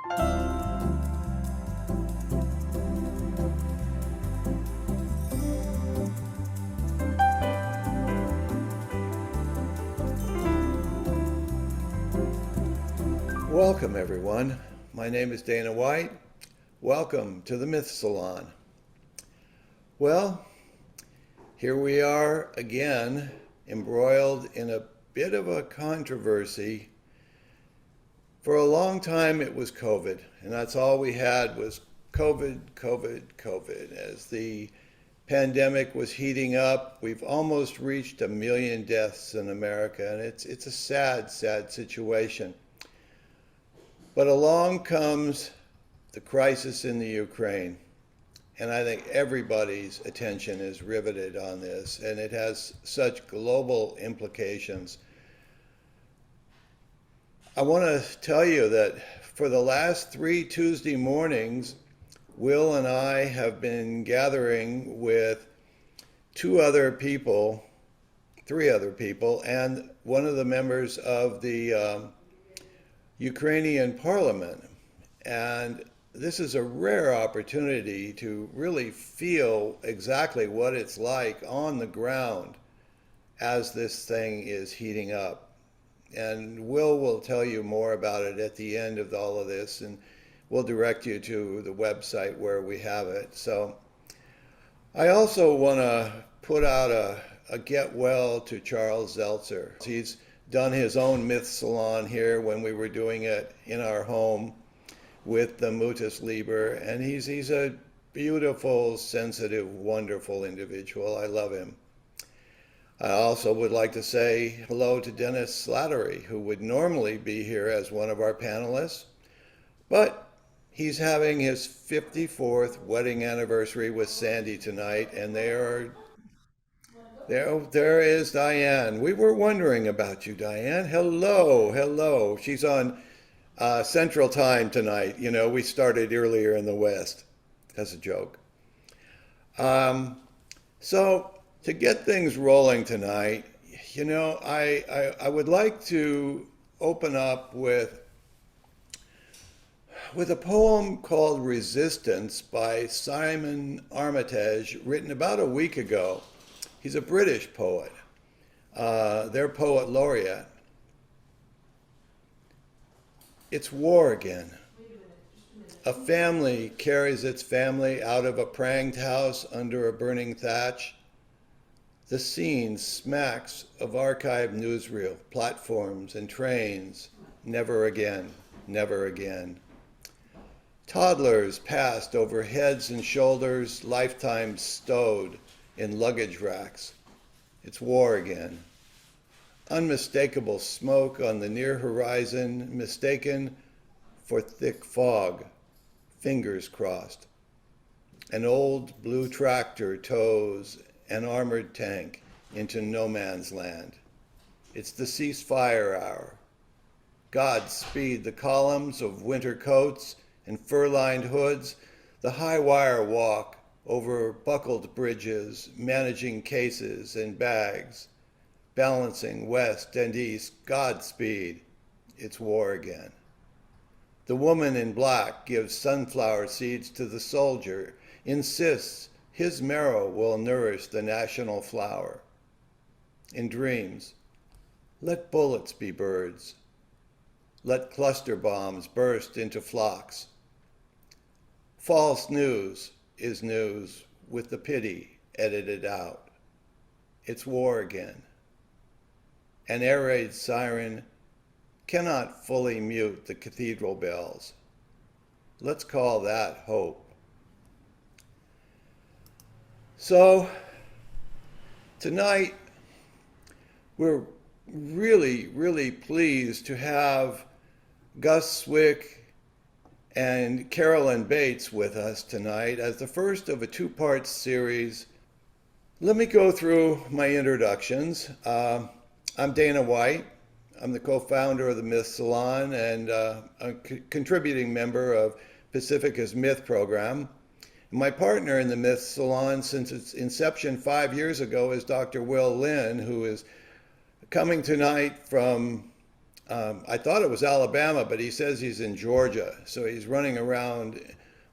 Welcome, everyone. My name is Dana White. Welcome to the Myth Salon. Well, here we are again, embroiled in a bit of a controversy. For a long time, it was COVID, and that's all we had was COVID, COVID, COVID. As the pandemic was heating up, we've almost reached 1 million deaths in America, and it's a sad, sad situation. But along comes the crisis in the Ukraine, and I think everybody's attention is riveted on this, and it has such global implications. I want to tell you that for the last 3 Tuesday mornings, Will and I have been gathering with 3 other people, and one of the members of the Ukrainian parliament. And this is a rare opportunity to really feel exactly what it's like on the ground as this thing is heating up. And Will tell you more about it at the end of all of this, and we'll direct you to the website where we have it. So I also want to put out a get well to Charles Zeltzer. He's done his own Myth Salon here when we were doing it in our home with the Mutus Liber, and he's a beautiful, sensitive, wonderful individual. I love him. I also would like to say hello to Dennis Slattery, who would normally be here as one of our panelists, but he's having his 54th wedding anniversary with Sandy tonight, and there is Dyane. We were wondering about you, Dyane. Hello. She's on Central Time tonight. You know, we started earlier in the West. That's a joke. So to get things rolling tonight, you know, I would like to open up with a poem called Resistance by Simon Armitage, written about a week ago. He's a British poet, their poet laureate. It's war again. A family carries its family out of a pranged house under a burning thatch. The scene smacks of archived newsreel, platforms and trains. Never again, never again. Toddlers passed over heads and shoulders, lifetimes stowed in luggage racks. It's war again. Unmistakable smoke on the near horizon, mistaken for thick fog, fingers crossed. An old blue tractor tows an armored tank into no man's land. It's the ceasefire hour. Godspeed the columns of winter coats and fur-lined hoods, the high wire walk over buckled bridges, managing cases and bags, balancing west and east. Godspeed, it's war again. The woman in black gives sunflower seeds to the soldier, insists his marrow will nourish the national flower. In dreams, let bullets be birds. Let cluster bombs burst into flocks. False news is news with the pity edited out. It's war again. An air raid siren cannot fully mute the cathedral bells. Let's call that hope. So tonight, we're really, really pleased to have Gus Cwik and Carolyn Bates with us tonight as the first of a 2-part series. Let me go through my introductions. I'm Dana White. I'm the co-founder of the Myth Salon and a contributing member of Pacifica's Myth program. My partner in the Myth Salon since its inception 5 years ago is Dr. Linn, who is coming tonight from I thought it was Alabama, but he says he's in Georgia. So he's running around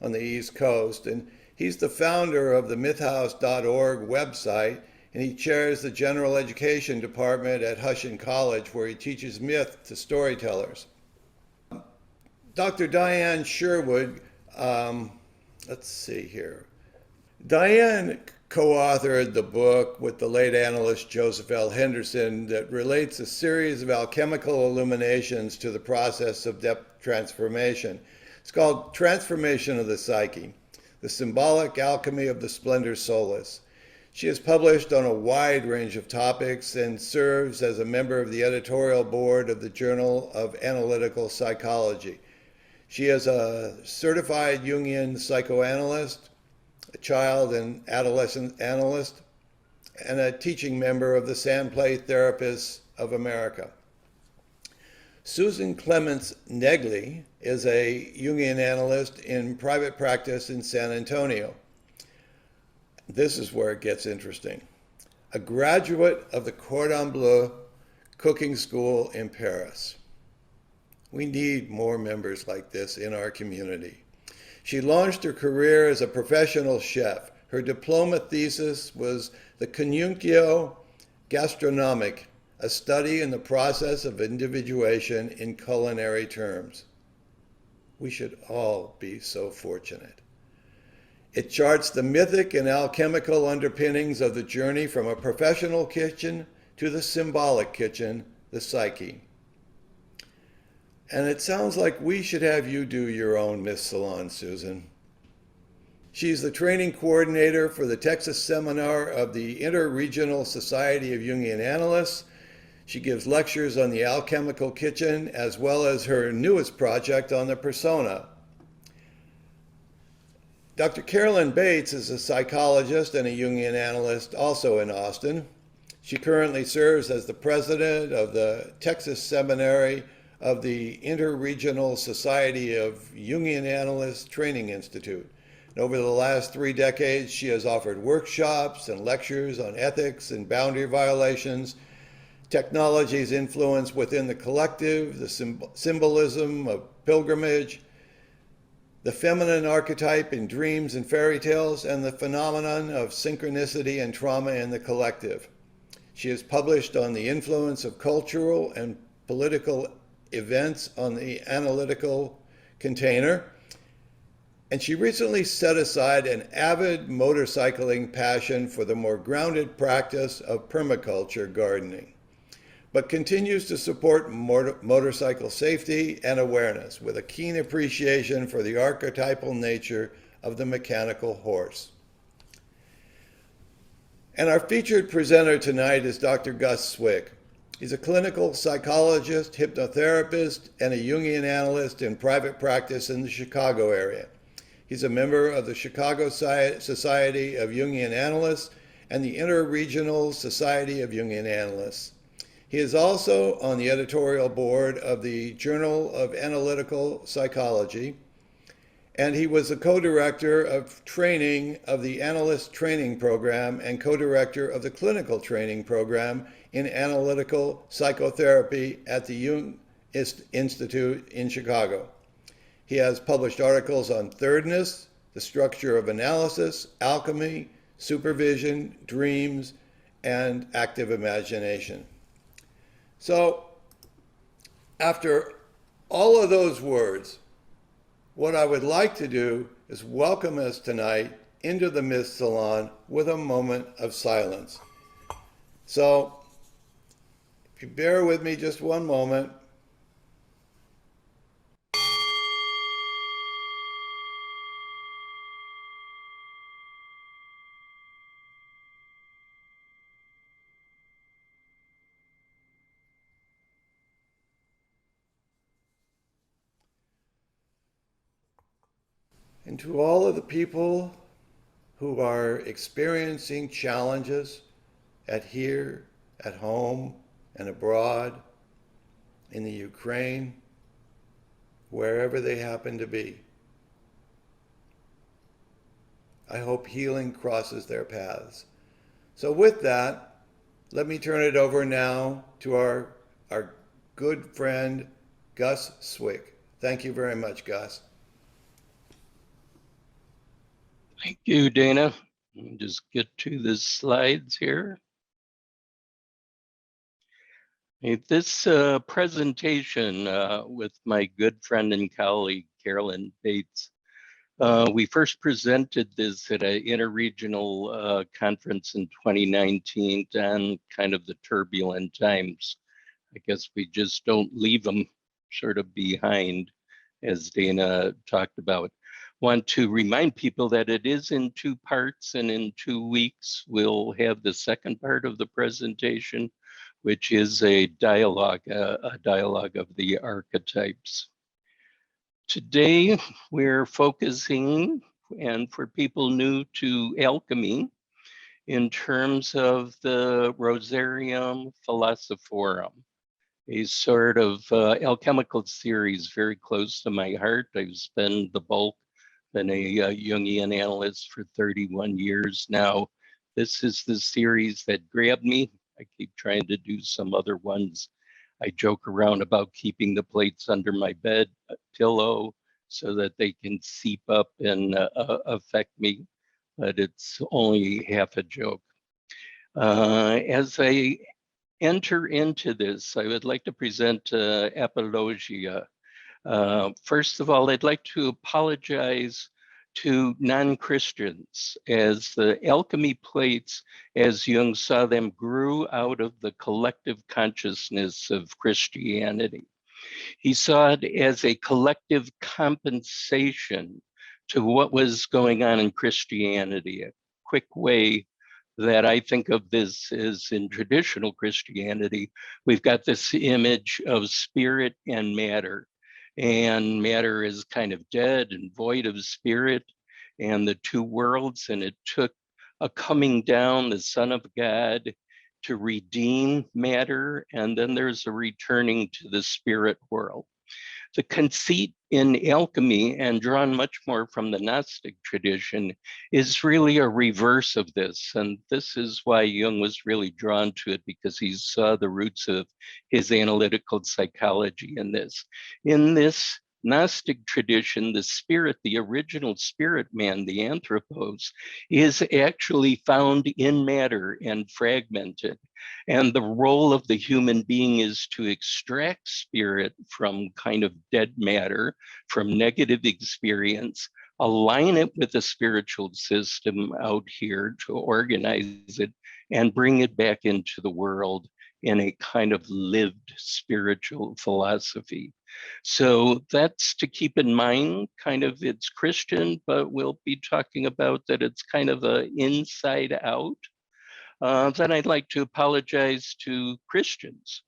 on the East Coast. And he's the founder of the mythhouse.org website, and he chairs the general education department at Hushin College, where he teaches myth to storytellers. Dr. Dyane Sherwood, let's see here. Dyane co-authored the book with the late analyst Joseph L. Henderson that relates a series of alchemical illuminations to the process of depth transformation. It's called Transformation of the Psyche, the symbolic alchemy of the splendor soulless. She has published on a wide range of topics and serves as a member of the editorial board of the Journal of Analytical Psychology. She is a certified Jungian psychoanalyst, a child and adolescent analyst, and a teaching member of the Sandplay Therapists of America. Susan Clements Negley is a Jungian analyst in private practice in San Antonio. This is where it gets interesting. A graduate of the Cordon Bleu cooking school in Paris. We need more members like this in our community. She launched her career as a professional chef. Her diploma thesis was the conuntio gastronomic, a study in the process of individuation in culinary terms. We should all be so fortunate. It charts the mythic and alchemical underpinnings of the journey from a professional kitchen to the symbolic kitchen, the psyche. And it sounds like we should have you do your own Myth Salon, Susan. She's the training coordinator for the Texas seminar of the Interregional Society of Jungian Analysts. She gives lectures on the Alchemical kitchen, as well as her newest project on the persona. Dr. Carolyn Bates is a psychologist and a Jungian analyst also in Austin. She currently serves as the president of the Texas Seminary of the Interregional Society of Jungian Analysts Training Institute. And over the last 3 decades, she has offered workshops and lectures on ethics and boundary violations, technology's influence within the collective, the symbolism of pilgrimage, the feminine archetype in dreams and fairy tales, and the phenomenon of synchronicity and trauma in the collective. She has published on the influence of cultural and political events on the analytical container, and she recently set aside an avid motorcycling passion for the more grounded practice of permaculture gardening, but continues to support motorcycle safety and awareness with a keen appreciation for the archetypal nature of the mechanical horse. And our featured presenter tonight is Dr. Gus Cwik. He's a clinical psychologist, hypnotherapist, and a Jungian analyst in private practice in the Chicago area. He's a member of the Chicago Society of Jungian Analysts and the Interregional Society of Jungian Analysts. He is also on the editorial board of the Journal of Analytical Psychology, and he was the co-director of training of the Analyst Training Program and co-director of the Clinical Training Program in Analytical Psychotherapy at the Jung Institute in Chicago. He has published articles on thirdness, the structure of analysis, alchemy, supervision, dreams, and active imagination. So, after all of those words, what I would like to do is welcome us tonight into the Myth Salon with a moment of silence. So, if you bear with me just one moment. And to all of the people who are experiencing challenges here, at home, and abroad, in the Ukraine, wherever they happen to be, I hope healing crosses their paths. So with that, let me turn it over now to our good friend, Gus Cwik. Thank you very much, Gus. Thank you, Dana. Let me just get to the slides here. This presentation with my good friend and colleague, Carolyn Bates, we first presented this at an interregional conference in 2019 on kind of the turbulent times. I guess we just don't leave them sort of behind, as Dana talked about. Want to remind people that it is in 2 parts, and in 2 weeks, we'll have the second part of the presentation, which is a dialogue of the archetypes. Today, we're focusing, and for people new to alchemy, in terms of the Rosarium Philosophorum, a sort of alchemical series very close to my heart. I've spent the bulk, been a Jungian analyst for 31 years now. This is the series that grabbed me. I keep trying to do some other ones. I joke around about keeping the plates under my bed pillow so that they can seep up and affect me, but it's only half a joke. As I enter into this, I would like to present Apologia. First of all, I'd like to apologize to non-Christians, as the alchemy plates, as Jung saw them, grew out of the collective consciousness of Christianity. He saw it as a collective compensation to what was going on in Christianity. A quick way that I think of this is in traditional Christianity, we've got this image of spirit and matter is kind of dead and void of spirit and the 2 worlds, and it took a coming down, the Son of God, to redeem matter, and then there's a returning to the spirit world. The conceit in alchemy, and drawn much more from the Gnostic tradition, is really a reverse of this. And this is why Jung was really drawn to it, because he saw the roots of his analytical psychology in this. In this Gnostic tradition, the spirit, the original spirit man, the anthropos, is actually found in matter and fragmented. And the role of the human being is to extract spirit from kind of dead matter, from negative experience, align it with the spiritual system out here to organize it, and bring it back into the world in a kind of lived spiritual philosophy. So that's to keep in mind. Kind of it's Christian, but we'll be talking about that it's kind of a inside out. Then I'd like to apologize to Christians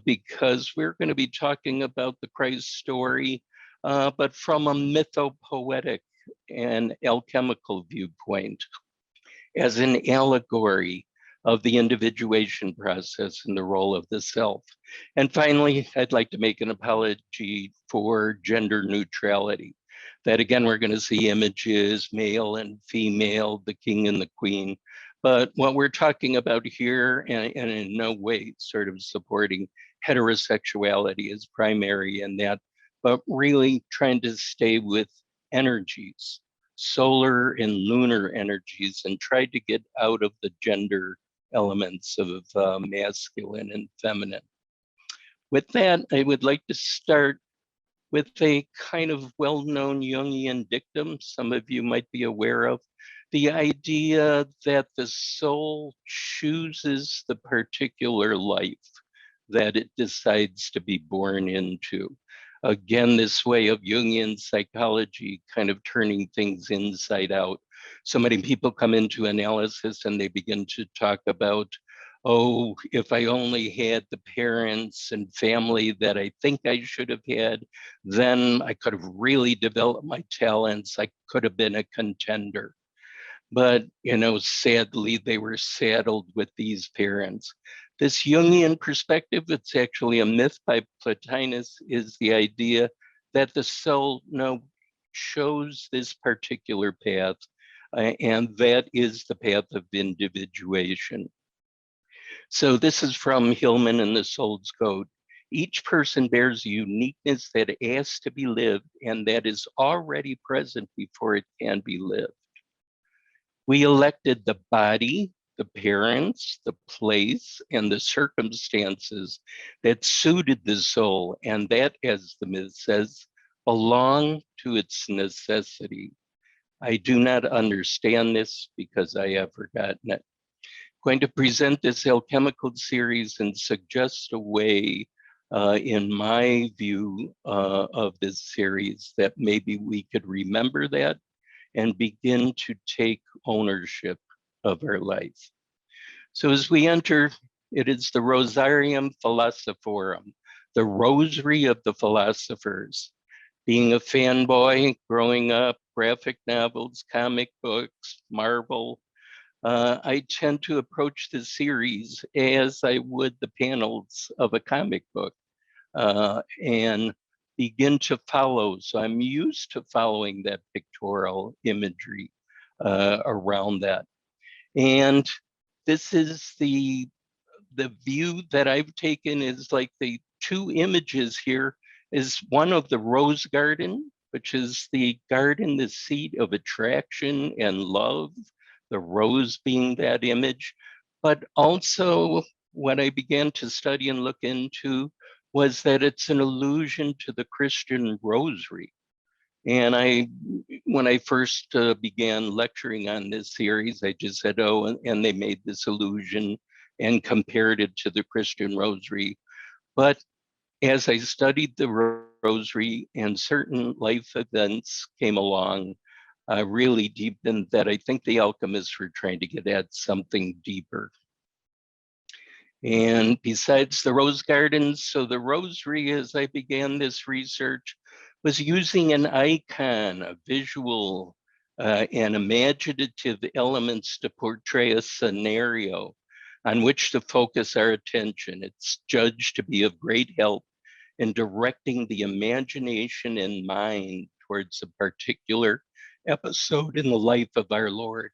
because we're going to be talking about the Christ story, but from a mythopoetic and alchemical viewpoint, as an allegory of the individuation process and the role of the self. And finally, I'd like to make an apology for gender neutrality. That again, we're going to see images, male and female, the king and the queen. But what we're talking about here, and in no way sort of supporting heterosexuality as primary in that, but really trying to stay with energies, solar and lunar energies, and try to get out of the gender elements of masculine and feminine. With that, I would like to start with a kind of well-known Jungian dictum some of you might be aware of, the idea that the soul chooses the particular life that it decides to be born into. Again, this way of Jungian psychology kind of turning things inside out. So many people come into analysis and they begin to talk about, oh, if I only had the parents and family that I think I should have had, then I could have really developed my talents. I could have been a contender. But, you know, sadly, they were saddled with these parents. This Jungian perspective, it's actually a myth by Plotinus, is the idea that the soul chose this particular path, and that is the path of individuation. So this is from Hillman and the Soul's Code. Each person bears a uniqueness that asks to be lived and that is already present before it can be lived. We elected the body, the parents, the place, and the circumstances that suited the soul, and that, as the myth says, belong to its necessity. I do not understand this because I have forgotten it. Going to present this alchemical series and suggest a way, in my view, of this series that maybe we could remember that and begin to take ownership of our life. So as we enter, it is the Rosarium Philosophorum, the rosary of the philosophers. Being a fanboy, growing up, graphic novels, comic books, Marvel, I tend to approach the series as I would the panels of a comic book, and begin to follow. So I'm used to following that pictorial imagery around that. And this is the view that I've taken is like the two images here is one of the rose garden, which is the garden, the seat of attraction and love, the rose being that image. But also what I began to study and look into was that it's an allusion to the Christian rosary. And when I first began lecturing on this series, I just said, oh, and they made this allusion and compared it to the Christian rosary. But as I studied the rosary and certain life events came along, really deepened that I think the alchemists were trying to get at something deeper. And besides the rose gardens, so the rosary, as I began this research, was using an icon, a visual, and imaginative elements to portray a scenario on which to focus our attention. It's judged to be of great help in directing the imagination and mind towards a particular episode in the life of our Lord.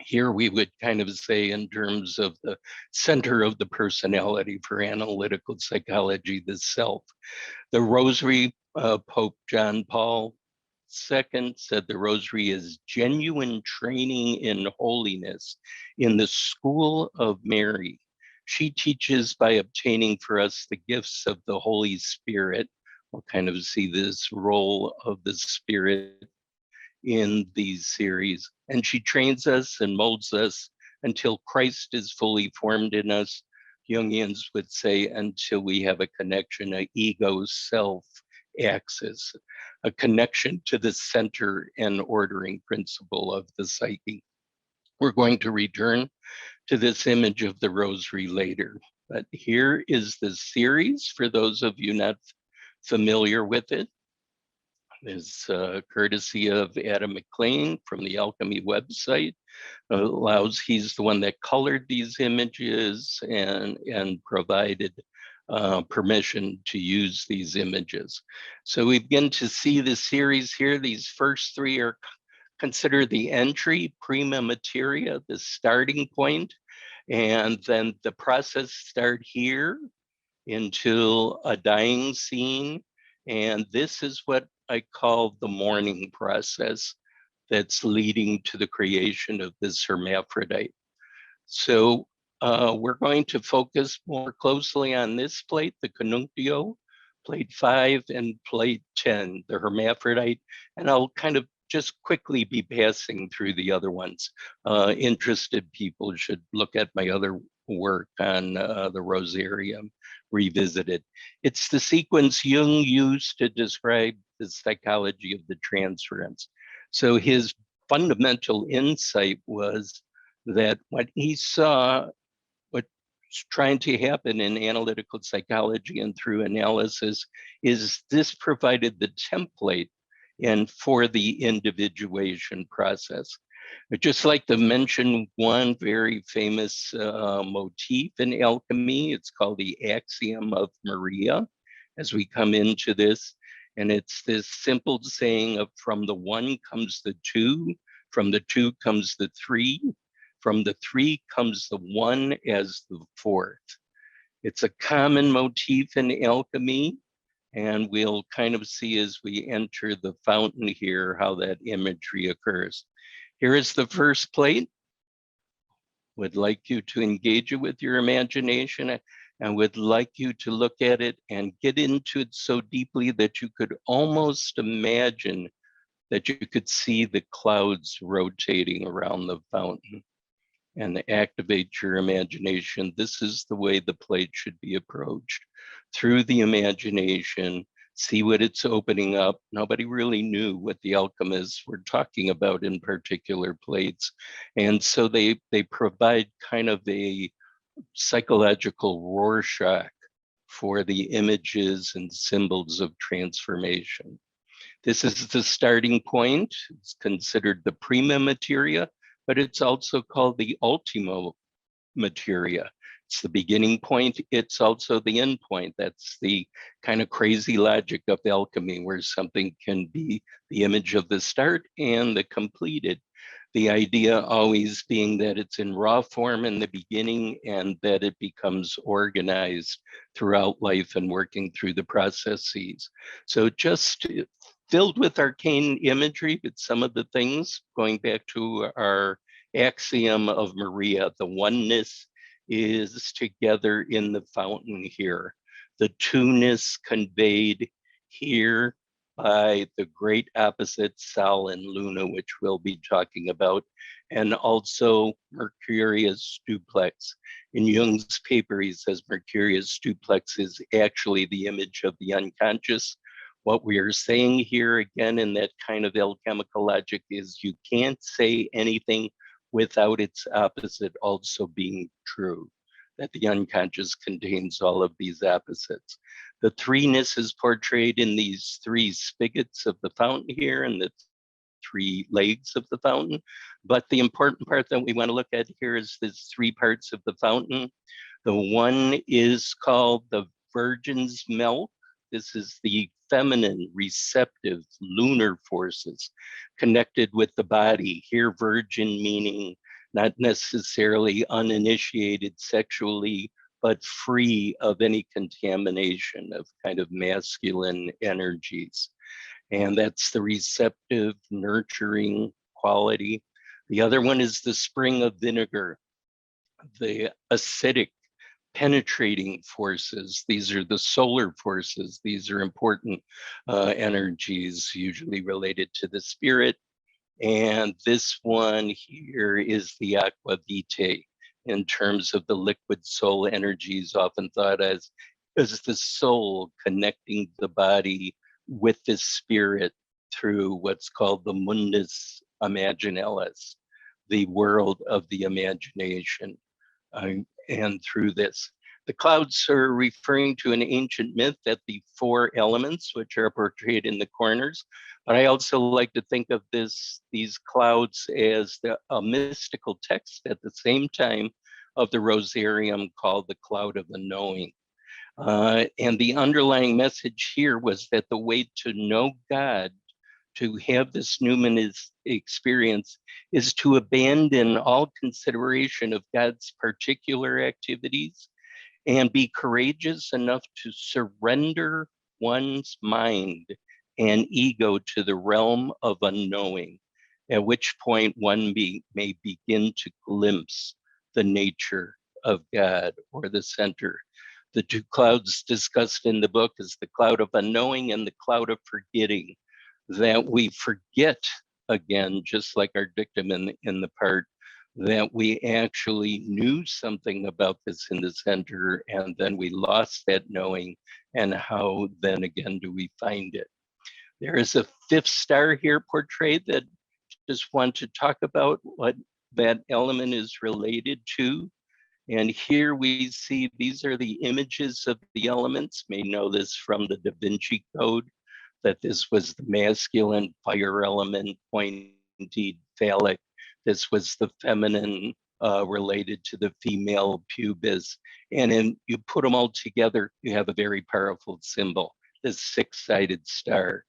Here we would kind of say in terms of the center of the personality for analytical psychology, the self. The rosary, Pope John Paul II said the rosary is genuine training in holiness in the school of Mary. She teaches by obtaining for us the gifts of the Holy Spirit. We'll kind of see this role of the Spirit in these series. And she trains us and molds us until Christ is fully formed in us. Jungians would say until we have a connection, an ego-self axis, a connection to the center and ordering principle of the psyche. We're going to return to this image of the rosary later. But here is the series for those of you not familiar with it. Is courtesy of Adam McLean from the Alchemy website. He's the one that colored these images and provided permission to use these images. So we begin to see the series here. These first three are considered the entry, prima materia, the starting point, and then the process start here into a dying scene. And this is what I call the mourning process that's leading to the creation of this hermaphrodite. So we're going to focus more closely on this plate, the conuntio, plate 5 and plate 10, the hermaphrodite, and I'll kind of just quickly be passing through the other ones. Interested people should look at my other work on the Rosarium Revisited. It's the sequence Jung used to describe the psychology of the transference. So his fundamental insight was that what he saw, what's trying to happen in analytical psychology and through analysis, is this provided the template and for the individuation process. I'd just like to mention one very famous motif in alchemy. It's called the axiom of Maria as we come into this. And it's this simple saying of from the one comes the two, from the two comes the three, from the three comes the one as the fourth. It's a common motif in alchemy, and we'll kind of see as we enter the fountain here how that imagery occurs. Here is the first plate. Would like you to engage it with your imagination and would like you to look at it and get into it so deeply that you could almost imagine that you could see the clouds rotating around the fountain and activate your imagination. This is the way the plate should be approached. Through the imagination, see what it's opening up. Nobody really knew what the alchemists were talking about in particular plates. And so they provide kind of a psychological Rorschach for the images and symbols of transformation. This is the starting point. It's considered the prima materia, but it's also called the ultima materia. It's the beginning point. It's also the end point. That's the kind of crazy logic of alchemy, where something can be the image of the start and the completed. The idea always being that it's in raw form in the beginning and that it becomes organized throughout life and working through the processes. So just filled with arcane imagery, but some of the things going back to our axiom of Maria, the oneness is together in the fountain here. The two-ness conveyed here by the great opposite Sol and Luna, which we'll be talking about, and also Mercurius duplex. In Jung's paper, he says Mercurius duplex is actually the image of the unconscious. What we are saying here again in that kind of alchemical logic is you can't say anything without its opposite also being true, that the unconscious contains all of these opposites. The threeness is portrayed in these three spigots of the fountain here and the three legs of the fountain. But the important part that we want to look at here is these three parts of the fountain. The one is called the Virgin's Milk. This is the feminine, receptive, lunar forces connected with the body. Here, virgin meaning not necessarily uninitiated sexually, but free of any contamination of kind of masculine energies. And that's the receptive, nurturing quality. The other one is the spring of vinegar, the acidic, penetrating forces. These are the solar forces. These are important energies, usually related to the spirit. And this one here is the aqua vitae, in terms of the liquid soul energies, often thought as the soul connecting the body with the spirit through what's called the mundus imaginalis, the world of the imagination. And through this, the clouds are referring to an ancient myth that the four elements, which are portrayed in the corners. But I also like to think of these clouds as a mystical text at the same time of the Rosarium called the cloud of the knowing. And the underlying message here was that the way to know God, to have this numinous experience, is to abandon all consideration of God's particular activities and be courageous enough to surrender one's mind and ego to the realm of unknowing, at which point one may begin to glimpse the nature of God or the center. The two clouds discussed in the book is the cloud of unknowing and the cloud of forgetting, that we forget again, just like our dictum in the part, that we actually knew something about this in the center and then we lost that knowing, and how then again do we find it. There is a fifth star here portrayed that just want to talk about what that element is related to. And here we see these are the images of the elements. May know this from the Da Vinci Code, that this was the masculine fire element, pointed, phallic. This was the feminine related to the female pubis. And then you put them all together, you have a very powerful symbol, this six-sided star.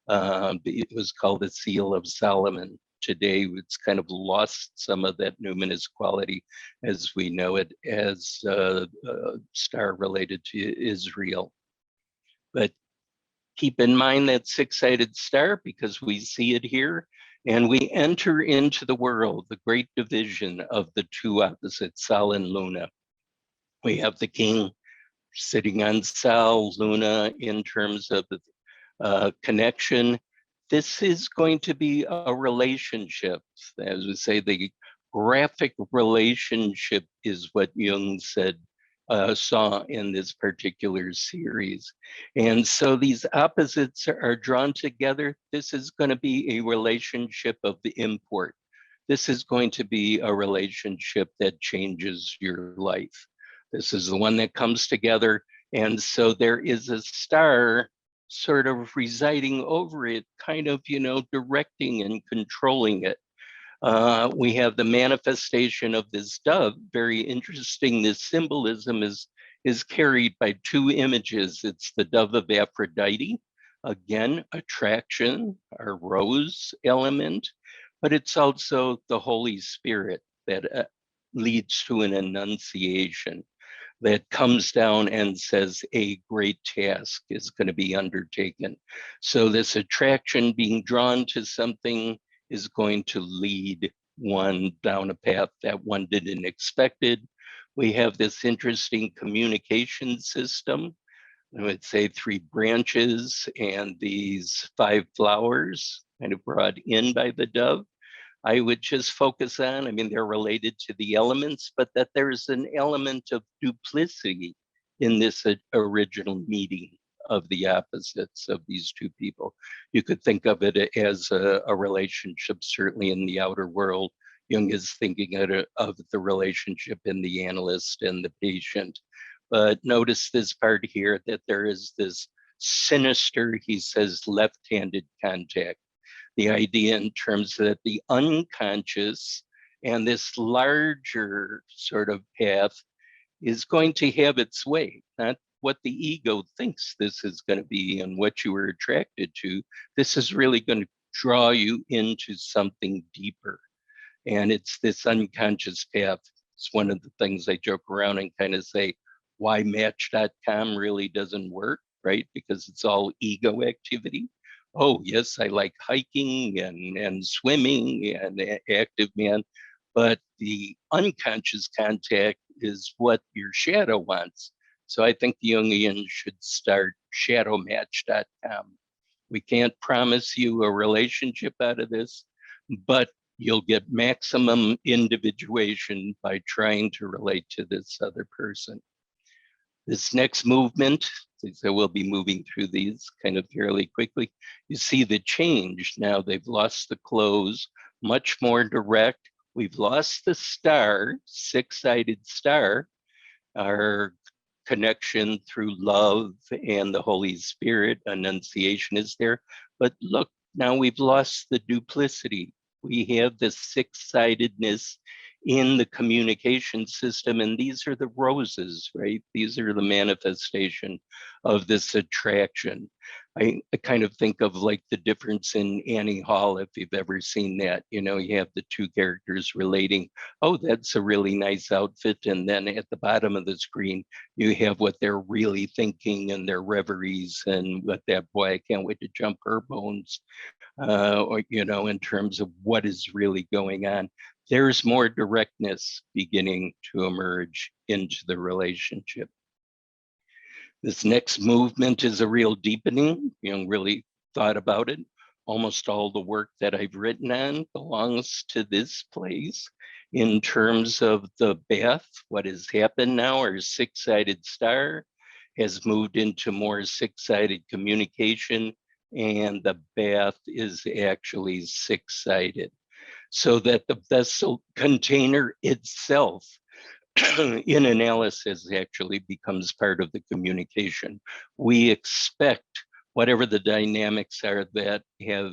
It was called the Seal of Solomon. today it's kind of lost some of that numinous quality as we know it as a star related to Israel. But keep in mind that six-sided star because we see it here, and we enter into the world, the great division of the two opposites, Sol and Luna. We have the king sitting on Sol, Luna in terms of the connection. This is going to be a relationship. As we say, the graphic relationship is what Jung saw in this particular series. And so these opposites are drawn together. This is going to be a relationship of the import. This is going to be a relationship that changes your life. This is the one that comes together. And so there is a star sort of residing over it, kind of, directing and controlling it. We have the manifestation of this dove. Very interesting. This symbolism is carried by two images. It's the dove of Aphrodite, again, attraction, a rose element, but it's also the Holy Spirit that leads to an annunciation that comes down and says a great task is going to be undertaken. So this attraction being drawn to something is going to lead one down a path that one didn't expect. We have this interesting communication system. I would say 3 branches and these 5 flowers kind of brought in by the dove. I would just focus on, they're related to the elements, but that there's an element of duplicity in this original meeting of the opposites of these two people. You could think of it as a relationship, certainly in the outer world. Jung is thinking of the relationship in the analyst and the patient. But notice this part here, that there is this sinister, he says, left-handed contact. The idea in terms that the unconscious and this larger sort of path is going to have its way, not what the ego thinks this is going to be and what you were attracted to. This is really going to draw you into something deeper. And it's this unconscious path. It's one of the things I joke around and kind of say why Match.com really doesn't work, right? Because it's all ego activity. Oh, yes, I like hiking and swimming and active man, but the unconscious contact is what your shadow wants. So I think the Jungians should start shadowmatch.com. We can't promise you a relationship out of this, but you'll get maximum individuation by trying to relate to this other person. This next movement, so we'll be moving through these kind of fairly quickly. You see the change. Now they've lost the clothes, much more direct. We've lost the star, 6-sided star, our connection through love and the Holy Spirit, annunciation is there. But look, now we've lost the duplicity. We have the 6-sidedness in the communication system, and these are the roses, right? These are the manifestation of this attraction. I kind of think of like the difference in Annie Hall, if you've ever seen that. You have the 2 characters relating, oh, that's a really nice outfit, and then at the bottom of the screen, you have what they're really thinking and their reveries, and what that boy, I can't wait to jump her bones, or in terms of what is really going on. There's more directness beginning to emerge into the relationship. This next movement is a real deepening. Really thought about it. Almost all the work that I've written on belongs to this place in terms of the bath. What has happened now, our 6-sided star has moved into more 6-sided communication, and the bath is actually 6-sided. So that the vessel container itself in analysis actually becomes part of the communication. We expect whatever the dynamics are that have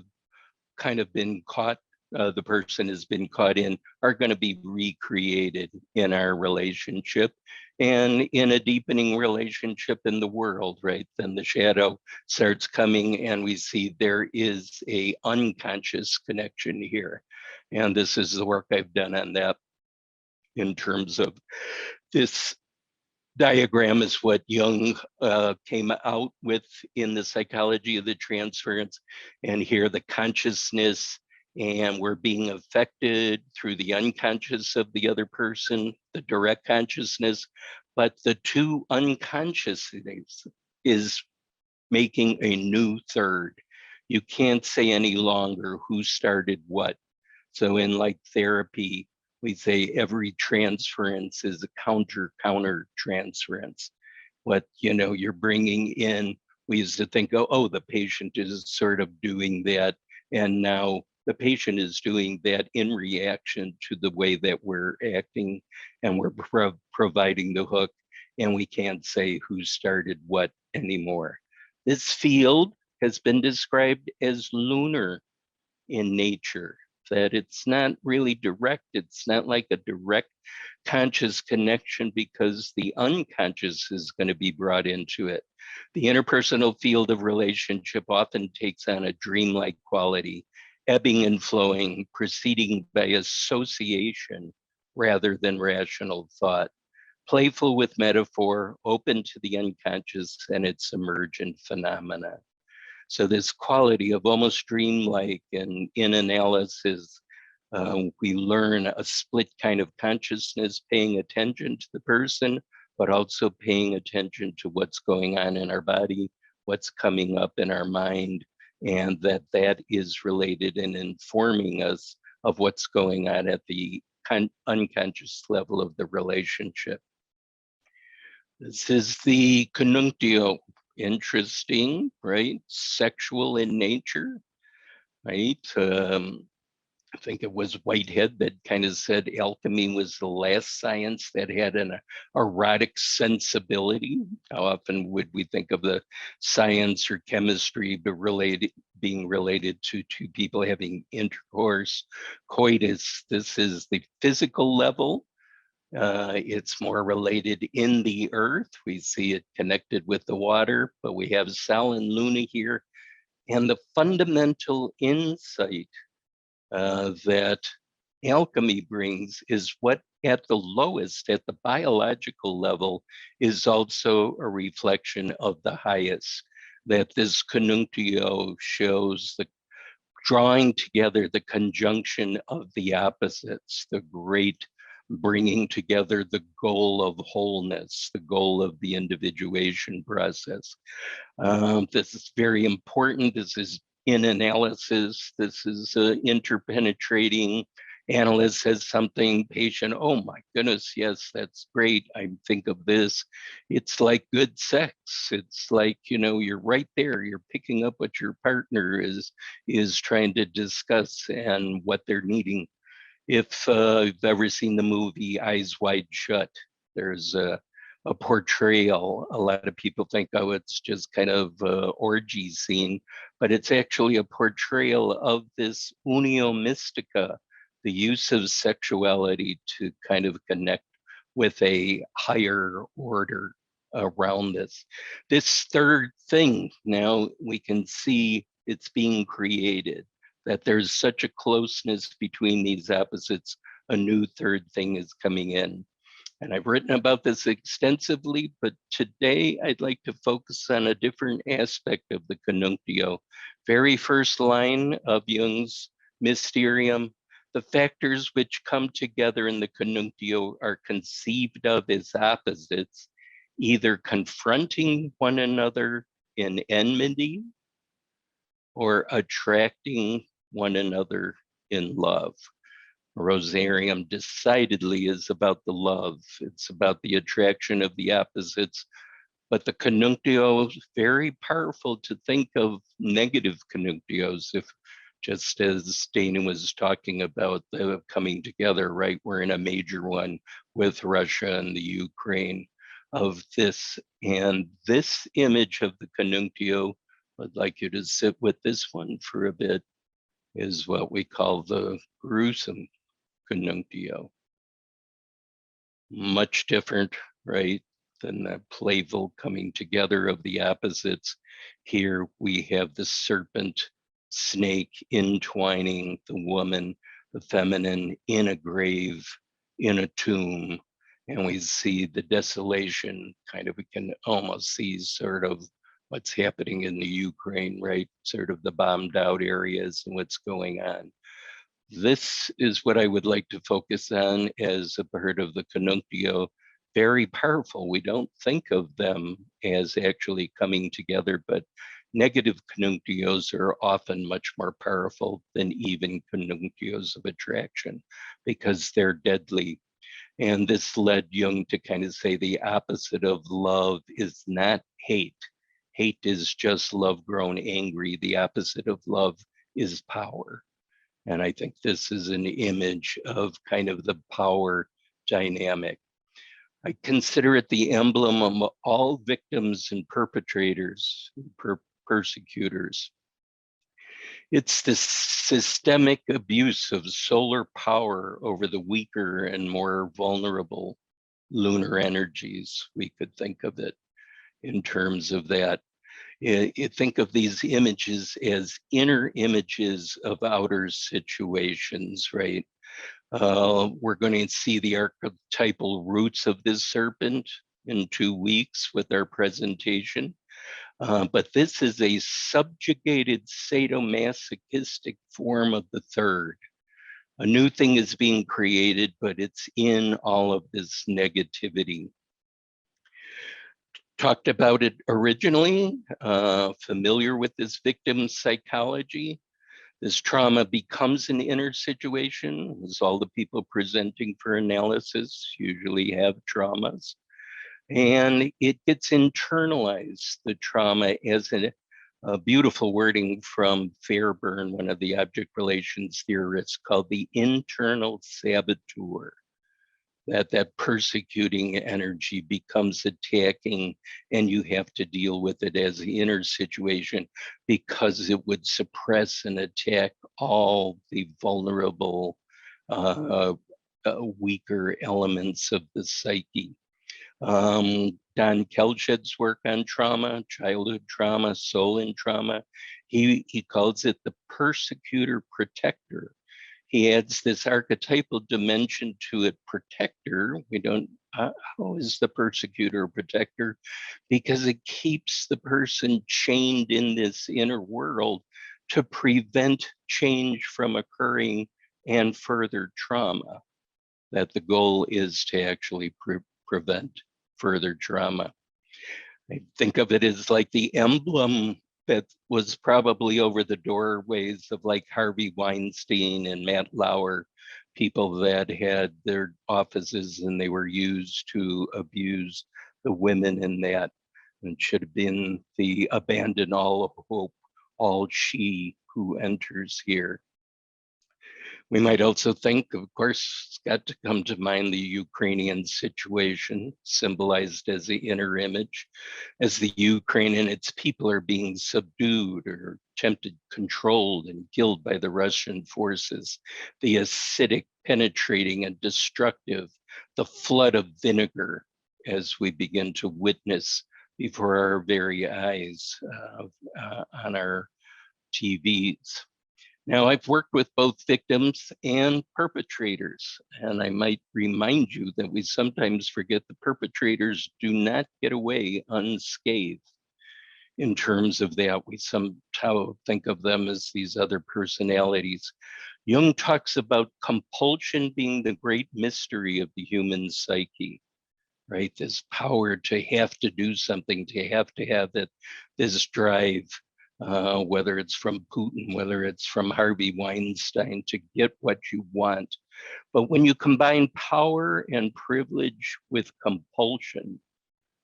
kind of been caught, the person has been caught in, are going to be recreated in our relationship. and in a deepening relationship in the world, right? Then the shadow starts coming and we see there is a unconscious connection here. And this is the work I've done on that in terms of this diagram is what Jung came out with in the psychology of the transference. And here the consciousness, and we're being affected through the unconscious of the other person, the direct consciousness, but the two unconsciouses is making a new third. You can't say any longer who started what. So in like therapy, we say every transference is a counter transference. What you're bringing in, we used to think, oh, the patient is sort of doing that, and now the patient is doing that in reaction to the way that we're acting, and we're providing the hook, and we can't say who started what anymore. This field has been described as lunar in nature, that it's not really direct. It's not like a direct conscious connection because the unconscious is going to be brought into it. The interpersonal field of relationship often takes on a dreamlike quality, ebbing and flowing, proceeding by association rather than rational thought, playful with metaphor, open to the unconscious and its emergent phenomena. So this quality of almost dreamlike, and in analysis, we learn a split kind of consciousness, paying attention to the person, but also paying attention to what's going on in our body, what's coming up in our mind, and that is related in informing us of what's going on at the unconscious level of the relationship. This is the conuntio. Interesting, right? Sexual in nature, right? I think it was Whitehead that kind of said alchemy was the last science that had an erotic sensibility. How often would we think of the science or chemistry being related to two people having intercourse, coitus? This is the physical level. It's more related in the earth. We see it connected with the water, but we have Sal and Luna here. And the fundamental insight that alchemy brings is what at the lowest, at the biological level, is also a reflection of the highest. That this conuntio shows the drawing together, the conjunction of the opposites, the great bringing together the goal of wholeness, the goal of the individuation process. This is very important. This is in analysis. This is interpenetrating. Analyst says something, patient, oh my goodness, yes, that's great. I think of this. It's like good sex. It's like, you're right there. You're picking up what your partner is trying to discuss and what they're needing. If you've ever seen the movie Eyes Wide Shut, there's a portrayal. A lot of people think, oh, it's just kind of an orgy scene, but it's actually a portrayal of this unio mystica, the use of sexuality to kind of connect with a higher order around this. This third thing, now we can see it's being created, that there's such a closeness between these opposites, a new third thing is coming in. And I've written about this extensively, but today I'd like to focus on a different aspect of the conuntio. Very first line of Jung's Mysterium, the factors which come together in the conuntio are conceived of as opposites, either confronting one another in enmity or attracting one another in love. Rosarium decidedly is about the love. It's about the attraction of the opposites. But the conuntio is very powerful to think of negative conuntios. If, just as Dana was talking about the coming together, right? We're in a major one with Russia and the Ukraine of this. And this image of the conuntio, I'd like you to sit with this one for a bit, is what we call the gruesome conuntio. Much different, right? Then the playful coming together of the opposites. Here we have the serpent, snake entwining the woman, the feminine in a grave, in a tomb. And we see the desolation, kind of, we can almost see sort of what's happening in the Ukraine, right? Sort of the bombed out areas and what's going on. This is what I would like to focus on as a part of the conuntio. Very powerful. We don't think of them as actually coming together, but negative conuntios are often much more powerful than even conuntios of attraction because they're deadly. And this led Jung to kind of say the opposite of love is not hate. Hate is just love grown angry. The opposite of love is power. And I think this is an image of kind of the power dynamic. I consider it the emblem of all victims and perpetrators, persecutors. It's the systemic abuse of solar power over the weaker and more vulnerable lunar energies. We could think of it in terms of that. Think of these images as inner images of outer situations, right? We're going to see the archetypal roots of this serpent in 2 weeks with our presentation. But this is a subjugated sadomasochistic form of the third. A new thing is being created, but it's in all of this negativity. Talked about it originally, familiar with this victim's psychology. This trauma becomes an inner situation, as all the people presenting for analysis usually have traumas. And it gets internalized, the trauma, as a beautiful wording from Fairburn, one of the object relations theorists, called the internal saboteur. That persecuting energy becomes attacking, and you have to deal with it as the inner situation because it would suppress and attack all the vulnerable, weaker elements of the psyche. Don Kelshed's work on trauma, childhood trauma, soul in trauma, he calls it the persecutor protector. He adds this archetypal dimension to it, protector. We don't, how is the persecutor protector? Because it keeps the person chained in this inner world to prevent change from occurring and further trauma. That the goal is to actually prevent further trauma. I think of it as like the emblem that was probably over the doorways of like Harvey Weinstein and Matt Lauer, people that had their offices and they were used to abuse the women in that. And should have been the abandon all hope, all she who enters here. We might also think, of course, it's got to come to mind the Ukrainian situation, symbolized as the inner image, as the Ukraine and its people are being subdued or tempted, controlled, and killed by the Russian forces. The acidic, penetrating, and destructive, the flood of vinegar, as we begin to witness before our very eyes on our TVs. Now, I've worked with both victims and perpetrators, and I might remind you that we sometimes forget the perpetrators do not get away unscathed. In terms of that, we somehow think of them as these other personalities. Jung talks about compulsion being the great mystery of the human psyche, right? This power to have to do something, to have it, this drive. Whether it's from Putin, whether it's from Harvey Weinstein, to get what you want. But when you combine power and privilege with compulsion,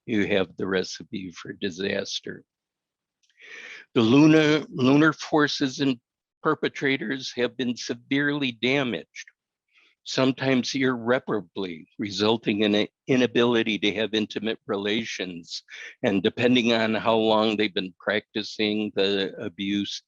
you have the recipe for disaster. The lunar forces and perpetrators have been severely damaged, sometimes irreparably, resulting in an inability to have intimate relations. And depending on how long they've been practicing the abuse,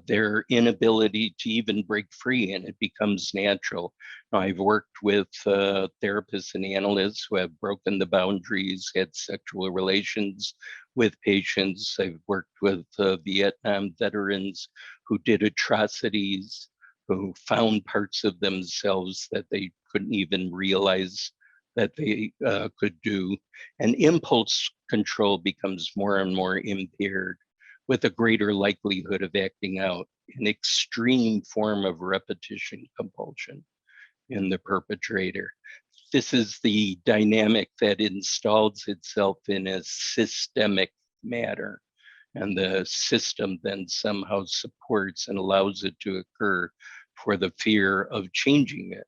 their inability to even break free, and it becomes natural. I've worked with therapists and analysts who have broken the boundaries, had sexual relations with patients. I've worked with Vietnam veterans who did atrocities, who found parts of themselves that they couldn't even realize that they could do. And impulse control becomes more and more impaired, with a greater likelihood of acting out, an extreme form of repetition compulsion in the perpetrator. This is the dynamic that installs itself in a systemic matter, and the system then somehow supports and allows it to occur for the fear of changing it.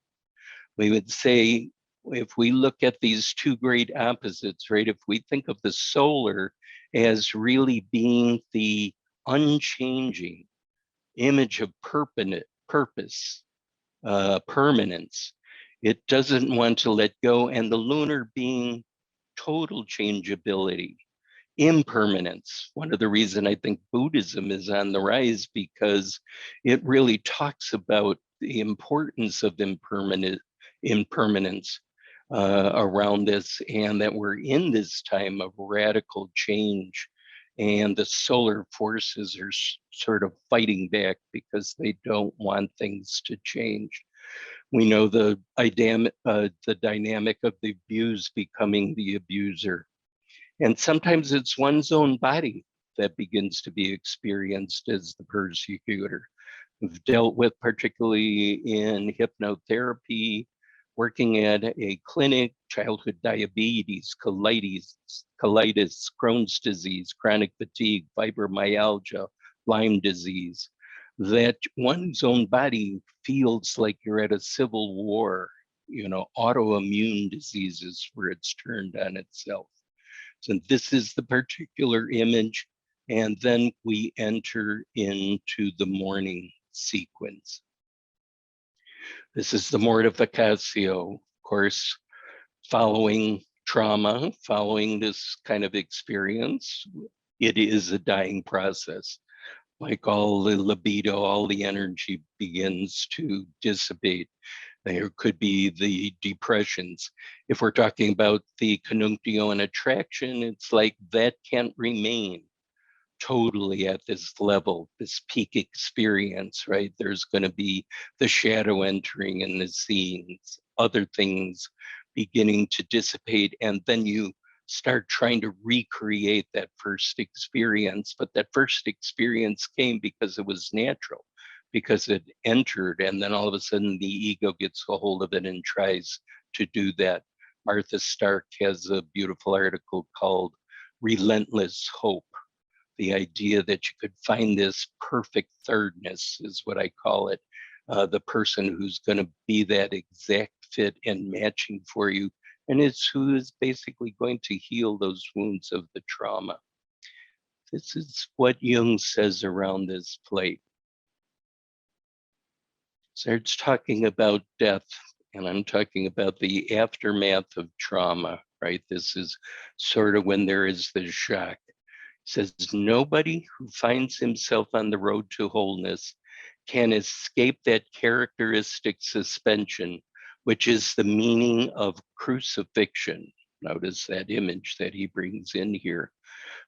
We would say, if we look at these two great opposites, right, if we think of the solar as really being the unchanging image of purpose, permanence, it doesn't want to let go, and the lunar being total changeability, impermanence. One of the reasons I think Buddhism is on the rise, because it really talks about the importance of impermanence around this, and that we're in this time of radical change, and the solar forces are sort of fighting back because they don't want things to change. We know the dynamic of the abused becoming the abuser. And sometimes it's one's own body that begins to be experienced as the persecutor. We've dealt with, particularly in hypnotherapy, working at a clinic, childhood diabetes, colitis, Crohn's disease, chronic fatigue, fibromyalgia, Lyme disease, that one's own body feels like you're at a civil war, autoimmune diseases where it's turned on itself. So this is the particular image, and then we enter into the morning sequence. This is the mortification, of course, following trauma, following this kind of experience. It is a dying process. Like all the libido, all the energy begins to dissipate. There could be the depressions. If we're talking about the conuntio and attraction, it's like that can't remain totally at this level, this peak experience, right? There's going to be the shadow entering in the scenes, other things beginning to dissipate, and then you start trying to recreate that first experience. But that first experience came because it was natural, because it entered, and then all of a sudden the ego gets a hold of it and tries to do that. Martha Stark has a beautiful article called Relentless Hope. The idea that you could find this perfect thirdness is what I call it. The person who's going to be that exact fit and matching for you, and it's who is basically going to heal those wounds of the trauma. This is what Jung says around this plate. Starts talking about death, and I'm talking about the aftermath of trauma, right? This is sort of when there is the shock. Says nobody who finds himself on the road to wholeness can escape that characteristic suspension, which is the meaning of crucifixion. Notice that image that he brings in here.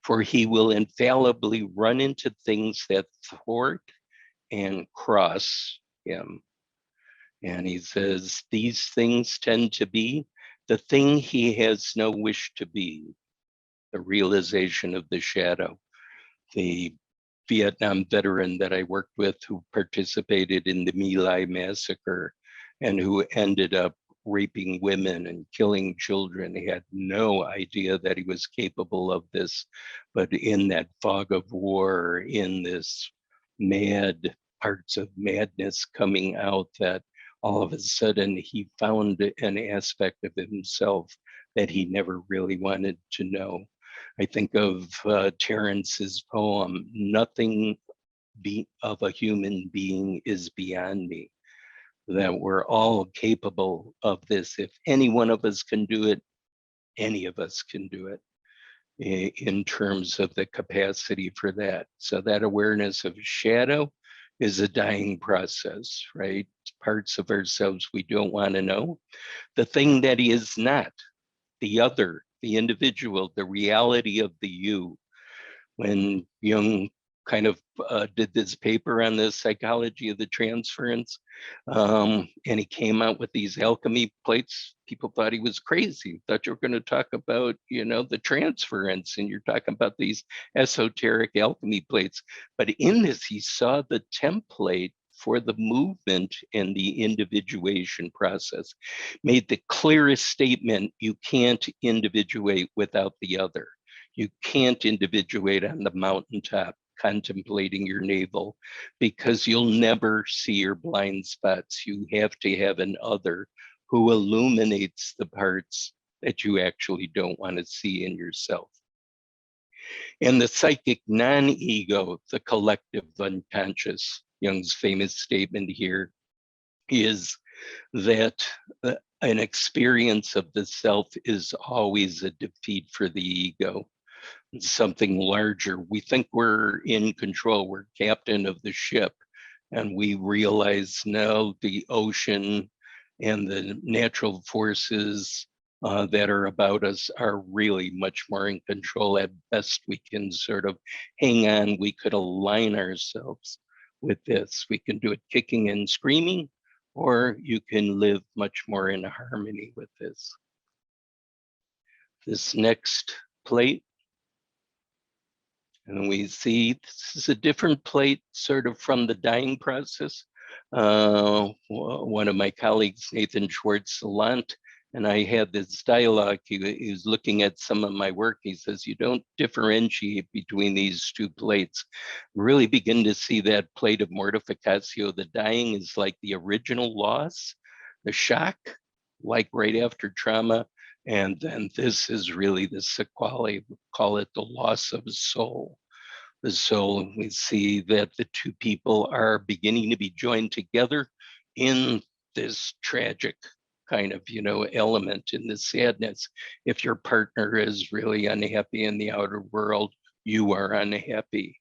For he will infallibly run into things that thwart and cross him. And he says these things tend to be the thing he has no wish to be. The realization of the shadow. The Vietnam veteran that I worked with who participated in the My Lai massacre and who ended up raping women and killing children, he had no idea that he was capable of this, but in that fog of war, in this mad parts of madness coming out, that all of a sudden he found an aspect of himself that he never really wanted to know. I think of Terence's poem, nothing of a human being is beyond me, that we're all capable of this. If any one of us can do it, any of us can do it. in terms of the capacity for that. So that awareness of shadow is a dying process, right? Parts of ourselves we don't want to know. The thing that is not, the other, the individual, the reality of the you. When Jung kind of did this paper on the psychology of the transference, and he came out with these alchemy plates, people thought he was crazy. Thought you were going to talk about, the transference, and you're talking about these esoteric alchemy plates. But in this, he saw the template for the movement and the individuation process, made the clearest statement: you can't individuate without the other. You can't individuate on the mountaintop contemplating your navel, because you'll never see your blind spots. You have to have an other who illuminates the parts that you actually don't want to see in yourself. And the psychic non-ego, the collective unconscious, Jung's famous statement here is that an experience of the self is always a defeat for the ego. Something larger. We think we're in control, we're captain of the ship, and we realize no, the ocean and the natural forces that are about us are really much more in control. At best, we can sort of hang on. We could align ourselves with this. We can do it kicking and screaming, or you can live much more in harmony with this. This next plate, and we see this is a different plate sort of from the dying process. One of my colleagues, Nathan Schwartz-Salant, and I had this dialogue. He was looking at some of my work. He says, you don't differentiate between these two plates. Really begin to see that plate of mortification. The dying is like the original loss, the shock, like right after trauma. And then this is really the sequelae, we call it the loss of soul. The soul, we see that the two people are beginning to be joined together in this tragic kind of, element, in the sadness. If your partner is really unhappy in the outer world, you are unhappy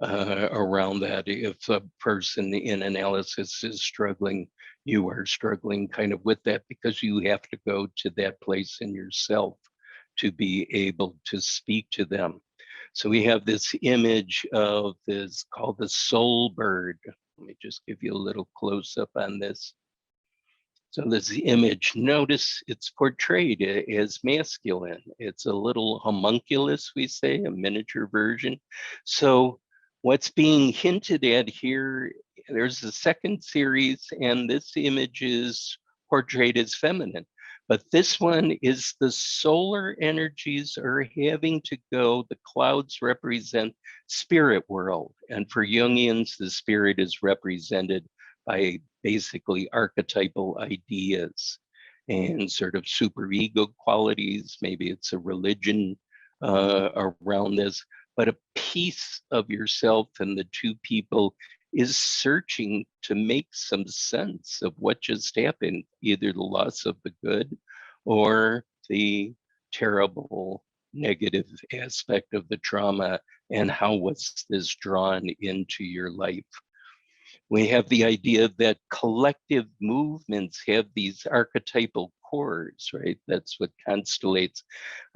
around that. If a person in analysis is struggling, you are struggling kind of with that, because you have to go to that place in yourself to be able to speak to them. So we have this image of this called the soul bird. Let me just give you a little close up on this. So this image, notice it's portrayed as masculine. It's a little homunculus, we say, a miniature version. So what's being hinted at here, there's a second series, and this image is portrayed as feminine. But this one is the solar energies are having to go. The clouds represent spirit world. And for Jungians, the spirit is represented by basically archetypal ideas and sort of superego qualities. Maybe it's a religion around this, but a piece of yourself and the two people is searching to make some sense of what just happened, either the loss of the good or the terrible negative aspect of the trauma, and how was this drawn into your life. We have the idea that collective movements have these archetypal cores, right? That's what constellates.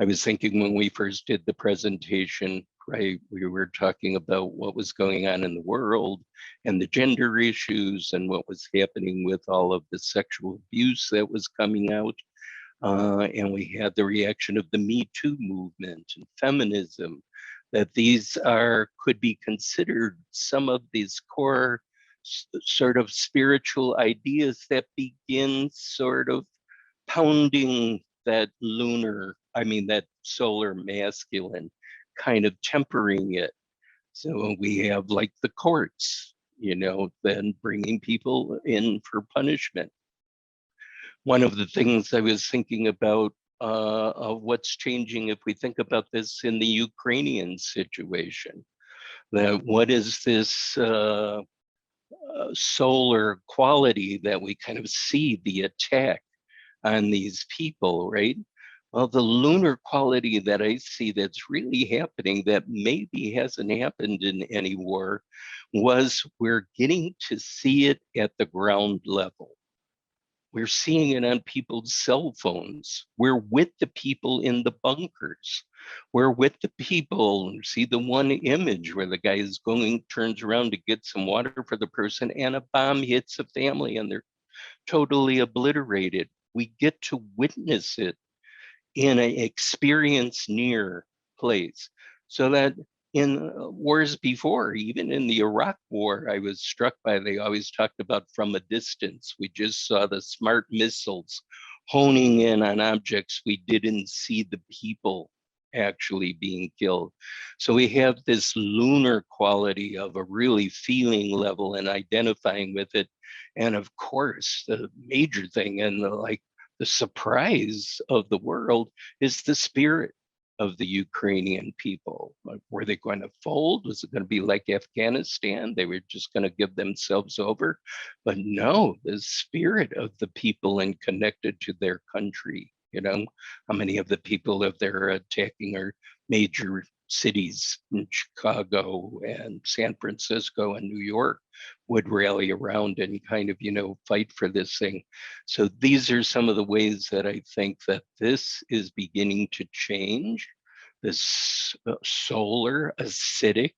I was thinking when we first did the presentation, right, we were talking about what was going on in the world and the gender issues and what was happening with all of the sexual abuse that was coming out. And we had the reaction of the Me Too movement and feminism, that these could be considered some of these core sort of spiritual ideas that begin sort of pounding that that solar masculine, kind of tempering it. So we have like the courts, then bringing people in for punishment. One of the things I was thinking about of what's changing, if we think about this in the Ukrainian situation, that what is this solar quality that we kind of see the attack on these people, right? Well, the lunar quality that I see that's really happening that maybe hasn't happened in any war was we're getting to see it at the ground level. We're seeing it on people's cell phones. We're with the people in the bunkers. We're with the people. See the one image where the guy is going, turns around to get some water for the person, and a bomb hits a family and they're totally obliterated. We get to witness it in an experience near place. So that in wars before, even in the Iraq war, I was struck by, they always talked about from a distance. We just saw the smart missiles honing in on objects. We didn't see the people actually being killed. So we have this lunar quality of a really feeling level and identifying with it. And of course, the major thing and the surprise of the world is the spirit of the Ukrainian people. Like, were they going to fold? Was it going to be like Afghanistan? They were just going to give themselves over? But no, the spirit of the people and connected to their country. You know, how many of the people that they're attacking are major cities in Chicago and San Francisco and New York would rally around and kind of, fight for this thing. So these are some of the ways that I think that this is beginning to change. This solar, acidic,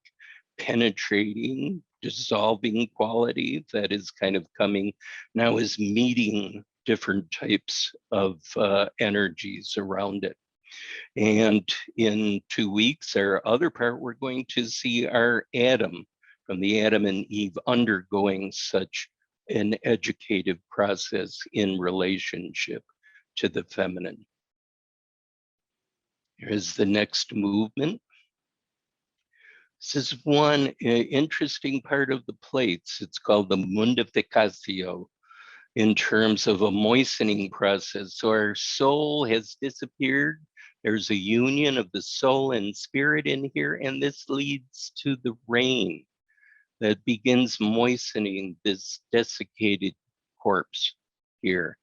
penetrating, dissolving quality that is kind of coming now is meeting different types of energies around it. And in 2 weeks, our other part, we're going to see our Adam from the Adam and Eve undergoing such an educative process in relationship to the feminine. Here's the next movement. This is one interesting part of the plates. It's called the mundificatio in terms of a moistening process. So our soul has disappeared. There's a union of the soul and spirit in here, and this leads to the rain that begins moistening this desiccated corpse here.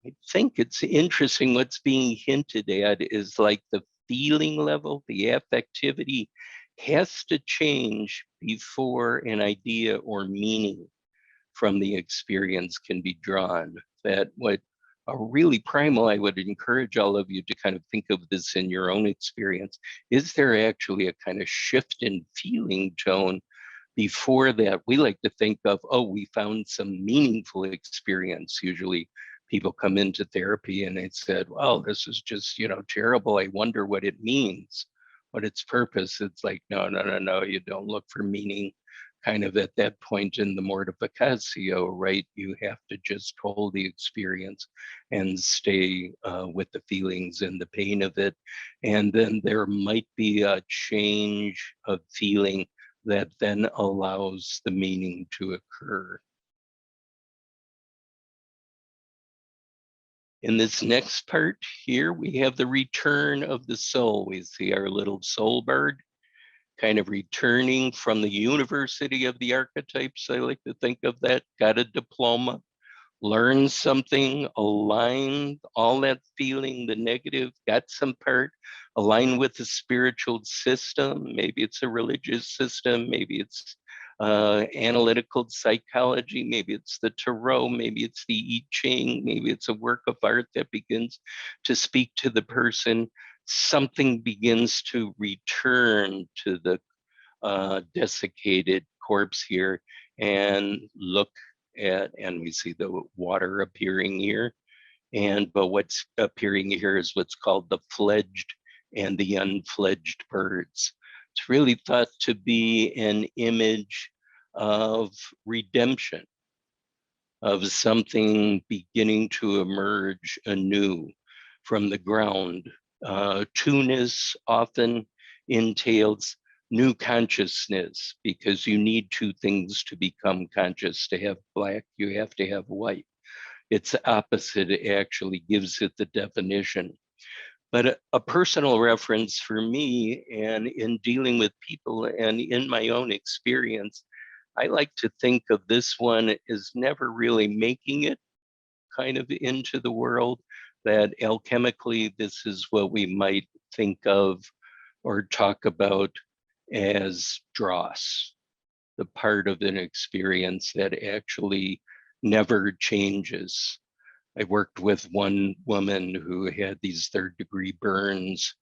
I think it's interesting what's being hinted at is like the feeling level, the affectivity has to change before an idea or meaning from the experience can be drawn. That what a really primal, I would encourage all of you to kind of think of this in your own experience. Is there actually a kind of shift in feeling tone before that? We like to think of, oh, we found some meaningful experience. Usually people come into therapy and they said, well, this is just, terrible. I wonder what it means, what its purpose. It's like, no, you don't look for meaning kind of at that point in the mortification, right? You have to just hold the experience and stay with the feelings and the pain of it. And then there might be a change of feeling that then allows the meaning to occur. In this next part here, we have the return of the soul. We see our little soul bird kind of returning from the University of the Archetypes. I like to think of that, got a diploma, learned something, aligned all that feeling, the negative, got some part, aligned with the spiritual system. Maybe it's a religious system, maybe it's analytical psychology, maybe it's the tarot, maybe it's the I Ching, maybe it's a work of art that begins to speak to the person. Something begins to return to the desiccated corpse here and look at, and we see the water appearing here. But what's appearing here is what's called the fledged and the unfledged birds. It's really thought to be an image of redemption, of something beginning to emerge anew from the ground. Two-ness often entails new consciousness because you need two things to become conscious. To have black, you have to have white. It's the opposite, it actually gives it the definition. But a personal reference for me, and in dealing with people and in my own experience, I like to think of this one as never really making it kind of into the world, that alchemically, this is what we might think of or talk about as dross, the part of an experience that actually never changes. I worked with one woman who had these third-degree burns.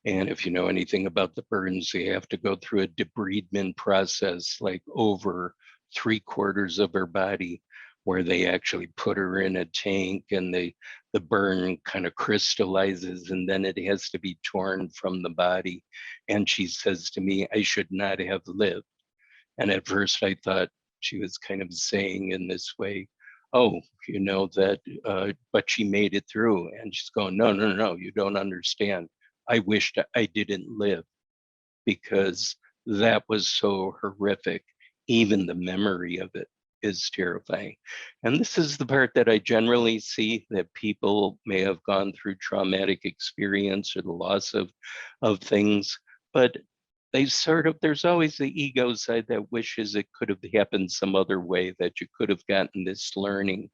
And if you know anything about the burns, they have to go through a debridement process, like over 3/4 of her body, where they actually put her in a tank and the burn kind of crystallizes and then it has to be torn from the body. And she says to me, I should not have lived. And at first I thought she was kind of saying in this way, oh, you know, that, but she made it through. And she's going, no, no, no, you don't understand. I wished I didn't live because that was so horrific. Even the memory of it is terrifying. And this is the part that I generally see, that people may have gone through traumatic experience or the loss of things, but they sort of, there's always the ego side that wishes it could have happened some other way, that you could have gotten this learning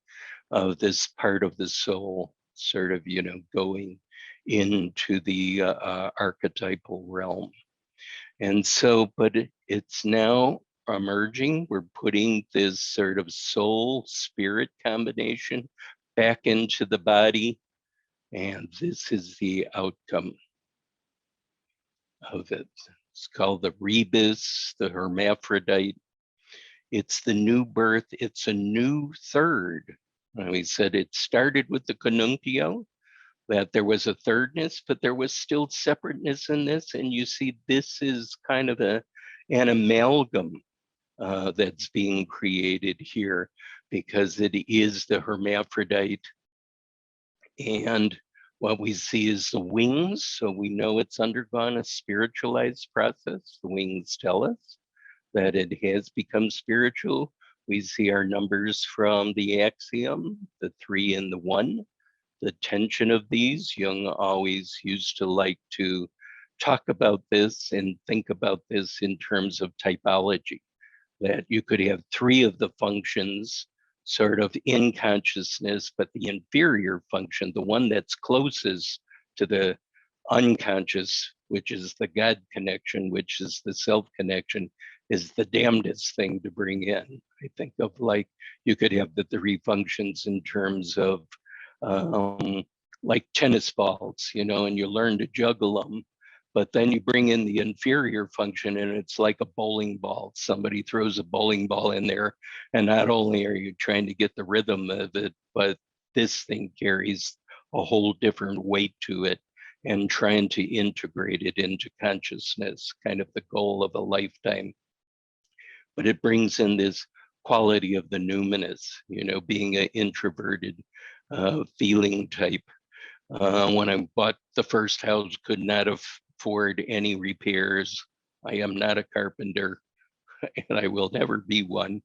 of this part of the soul sort of, you know, going into the archetypal realm. And so, but it's now emerging. We're putting this sort of soul spirit combination back into the body. And this is the outcome of it. It's called the rebus, the hermaphrodite. It's the new birth. It's a new third. And we said it started with the conuntio, that there was a thirdness, but there was still separateness in this. And you see, this is kind of an amalgam that's being created here, because it is the hermaphrodite. And what we see is the wings. So we know it's undergone a spiritualized process. The wings tell us that it has become spiritual. We see our numbers from the axiom, the 3 and the 1. The tension of these. Jung always used to like to talk about this and think about this in terms of typology, that you could have 3 of the functions sort of in consciousness, but the inferior function, the one that's closest to the unconscious, which is the God connection, which is the self connection, is the damnedest thing to bring in. I think of, like, you could have the 3 functions in terms of like tennis balls, you know, and you learn to juggle them, but then you bring in the inferior function and it's like a bowling ball. Somebody throws a bowling ball in there, and not only are you trying to get the rhythm of it, but this thing carries a whole different weight to it, and trying to integrate it into consciousness, kind of the goal of a lifetime. But it brings in this quality of the numinous, you know, being an introverted feeling type. When I bought the first house, could not afford any repairs. I am not a carpenter and I will never be one,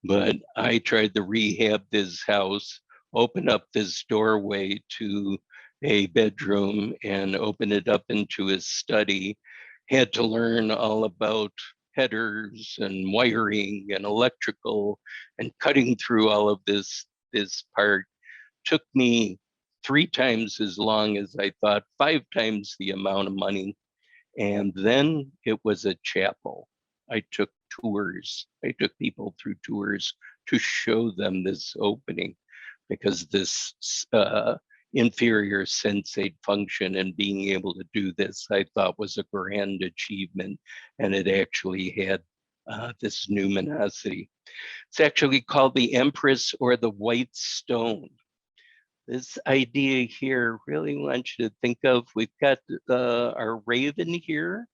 but I tried to rehab this house, open up this doorway to a bedroom and open it up into a study. Had to learn all about headers and wiring and electrical, and cutting through all of this part took me 3 times as long as I thought, 5 times the amount of money. And then it was a chapel. I took tours. I took people through tours to show them this opening, because this inferior sensate function and being able to do this, I thought was a grand achievement. And it actually had this numinosity. It's actually called the Empress or the White Stone. This idea here really wants you to think of, we've got our raven here,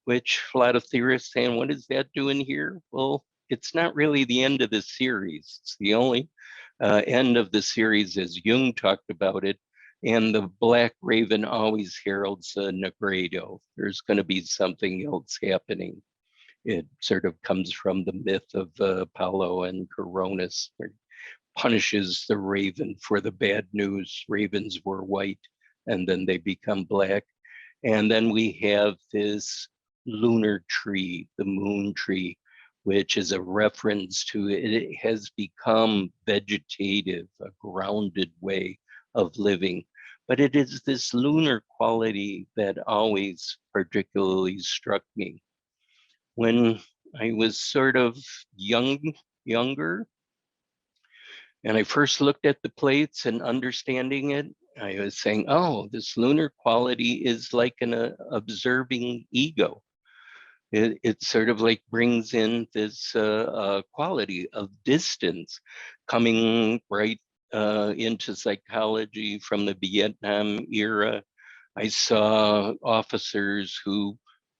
which a lot of theorists saying, what is that doing here? Well, it's not really the end of the series. It's the only end of the series as Jung talked about it. And the black raven always heralds a Negredo. There's going to be something else happening. It sort of comes from the myth of Apollo and Coronis, where punishes the raven for the bad news. Ravens were white and then they become black. And then we have this lunar tree, the moon tree, which is a reference to it has become vegetative, a grounded way of living. But it is this lunar quality that always particularly struck me. When I was sort of younger, and I first looked at the plates and understanding it, I was saying, oh, this lunar quality is like an observing ego. It sort of like brings in this quality of distance coming right into psychology from the Vietnam era. I saw officers who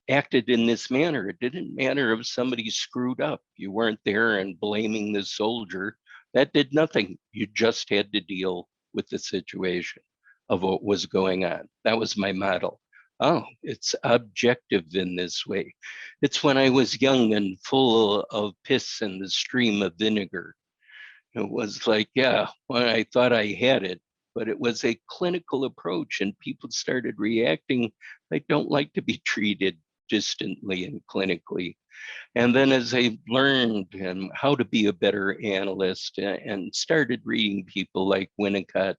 acted in this manner. It didn't matter if somebody screwed up. You weren't there and blaming the soldier. That did nothing. You just had to deal with the situation of what was going on. That was my model. Oh, it's objective in this way. It's when I was young and full of piss and the stream of vinegar. It was like, yeah, well, I thought I had it, but it was a clinical approach, and people started reacting. I don't like to be treated distantly and clinically. And then as I learned how to be a better analyst and started reading people like Winnicott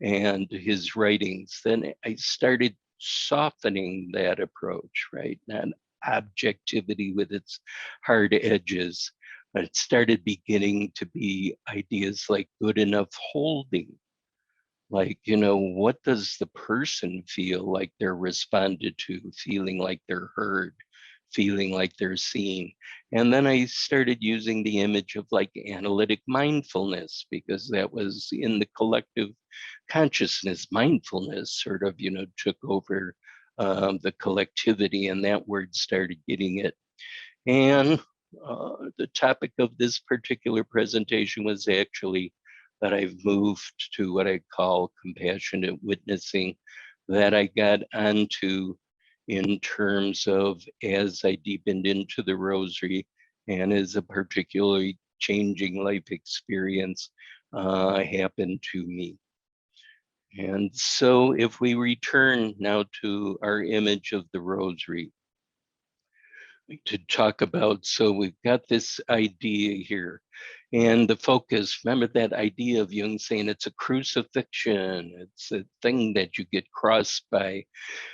and his writings, then I started softening that approach, right? And objectivity with its hard edges. It started beginning to be ideas like good enough holding. Like, what does the person feel like they're responded to, feeling like they're heard, feeling like they're seen? And then I started using the image of like analytic mindfulness, because that was in the collective consciousness. Mindfulness sort of, took over the collectivity, and that word started getting it. And the topic of this particular presentation was actually that I've moved to what I call compassionate witnessing, that I got onto in terms of as I deepened into the rosary and as a particularly changing life experience happened to me. And so if we return now to our image of the rosary, to talk about, so we've got this idea here, and the focus, remember that idea of Jung saying it's a crucifixion, it's a thing that you get crossed by.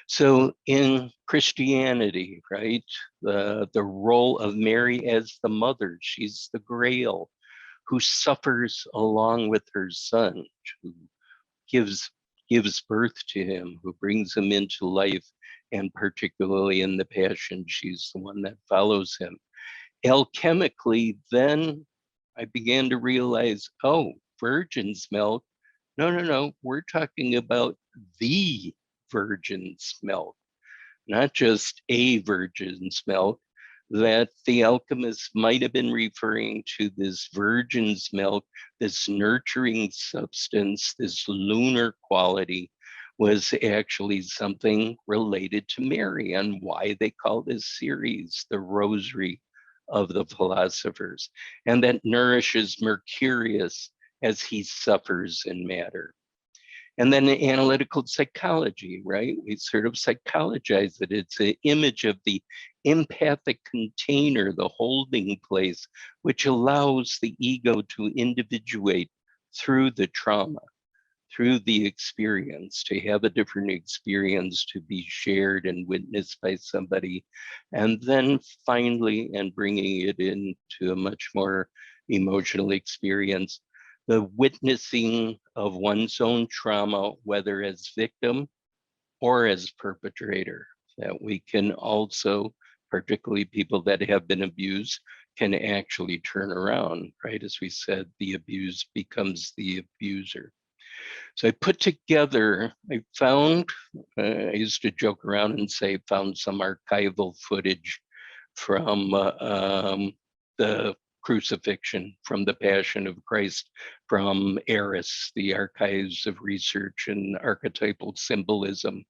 So in Christianity, right, the role of Mary as the mother, she's the grail who suffers along with her son, who gives birth to him, who brings him into life, and particularly in the Passion, she's the one that follows him. Alchemically, then I began to realize, oh, virgin's milk. No, we're talking about the virgin's milk, not just a virgin's milk, that the alchemists might have been referring to this virgin's milk, this nurturing substance, this lunar quality, was actually something related to Mary, and why they call this series the Rosary of the Philosophers, and that nourishes Mercurius as he suffers in matter. And then the analytical psychology, right? We sort of psychologize it. It's an image of the empathic container, the holding place, which allows the ego to individuate through the trauma, through the experience, to have a different experience to be shared and witnessed by somebody. And then finally, and bringing it into a much more emotional experience, the witnessing of one's own trauma, whether as victim or as perpetrator, that we can also, particularly people that have been abused, can actually turn around, right? As we said, the abused becomes the abuser. So I put together, I found, I used to joke around and say, found some archival footage from the crucifixion, from the Passion of Christ, from ARIS, the Archives of Research and Archetypal Symbolism,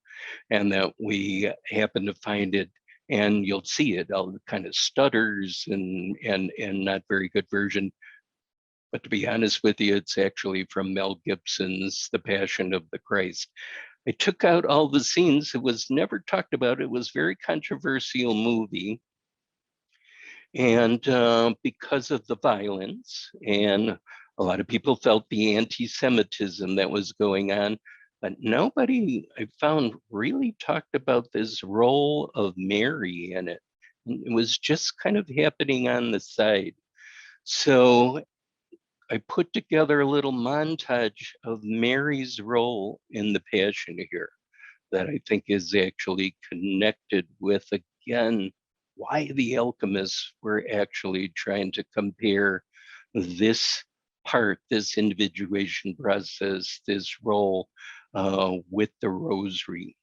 and that we happen to find it, and you'll see it, all kind of stutters and not very good version. But to be honest with you, it's actually from Mel Gibson's The Passion of the Christ. I took out all the scenes. It was never talked about. It was a very controversial movie. And because of the violence, and a lot of people felt the anti-Semitism that was going on, But nobody I found really talked about this role of Mary in it. It was just kind of happening on the side. So I put together a little montage of Mary's role in the Passion here that I think is actually connected with, again, why the alchemists were actually trying to compare this part, this individuation process, this role with the rosary.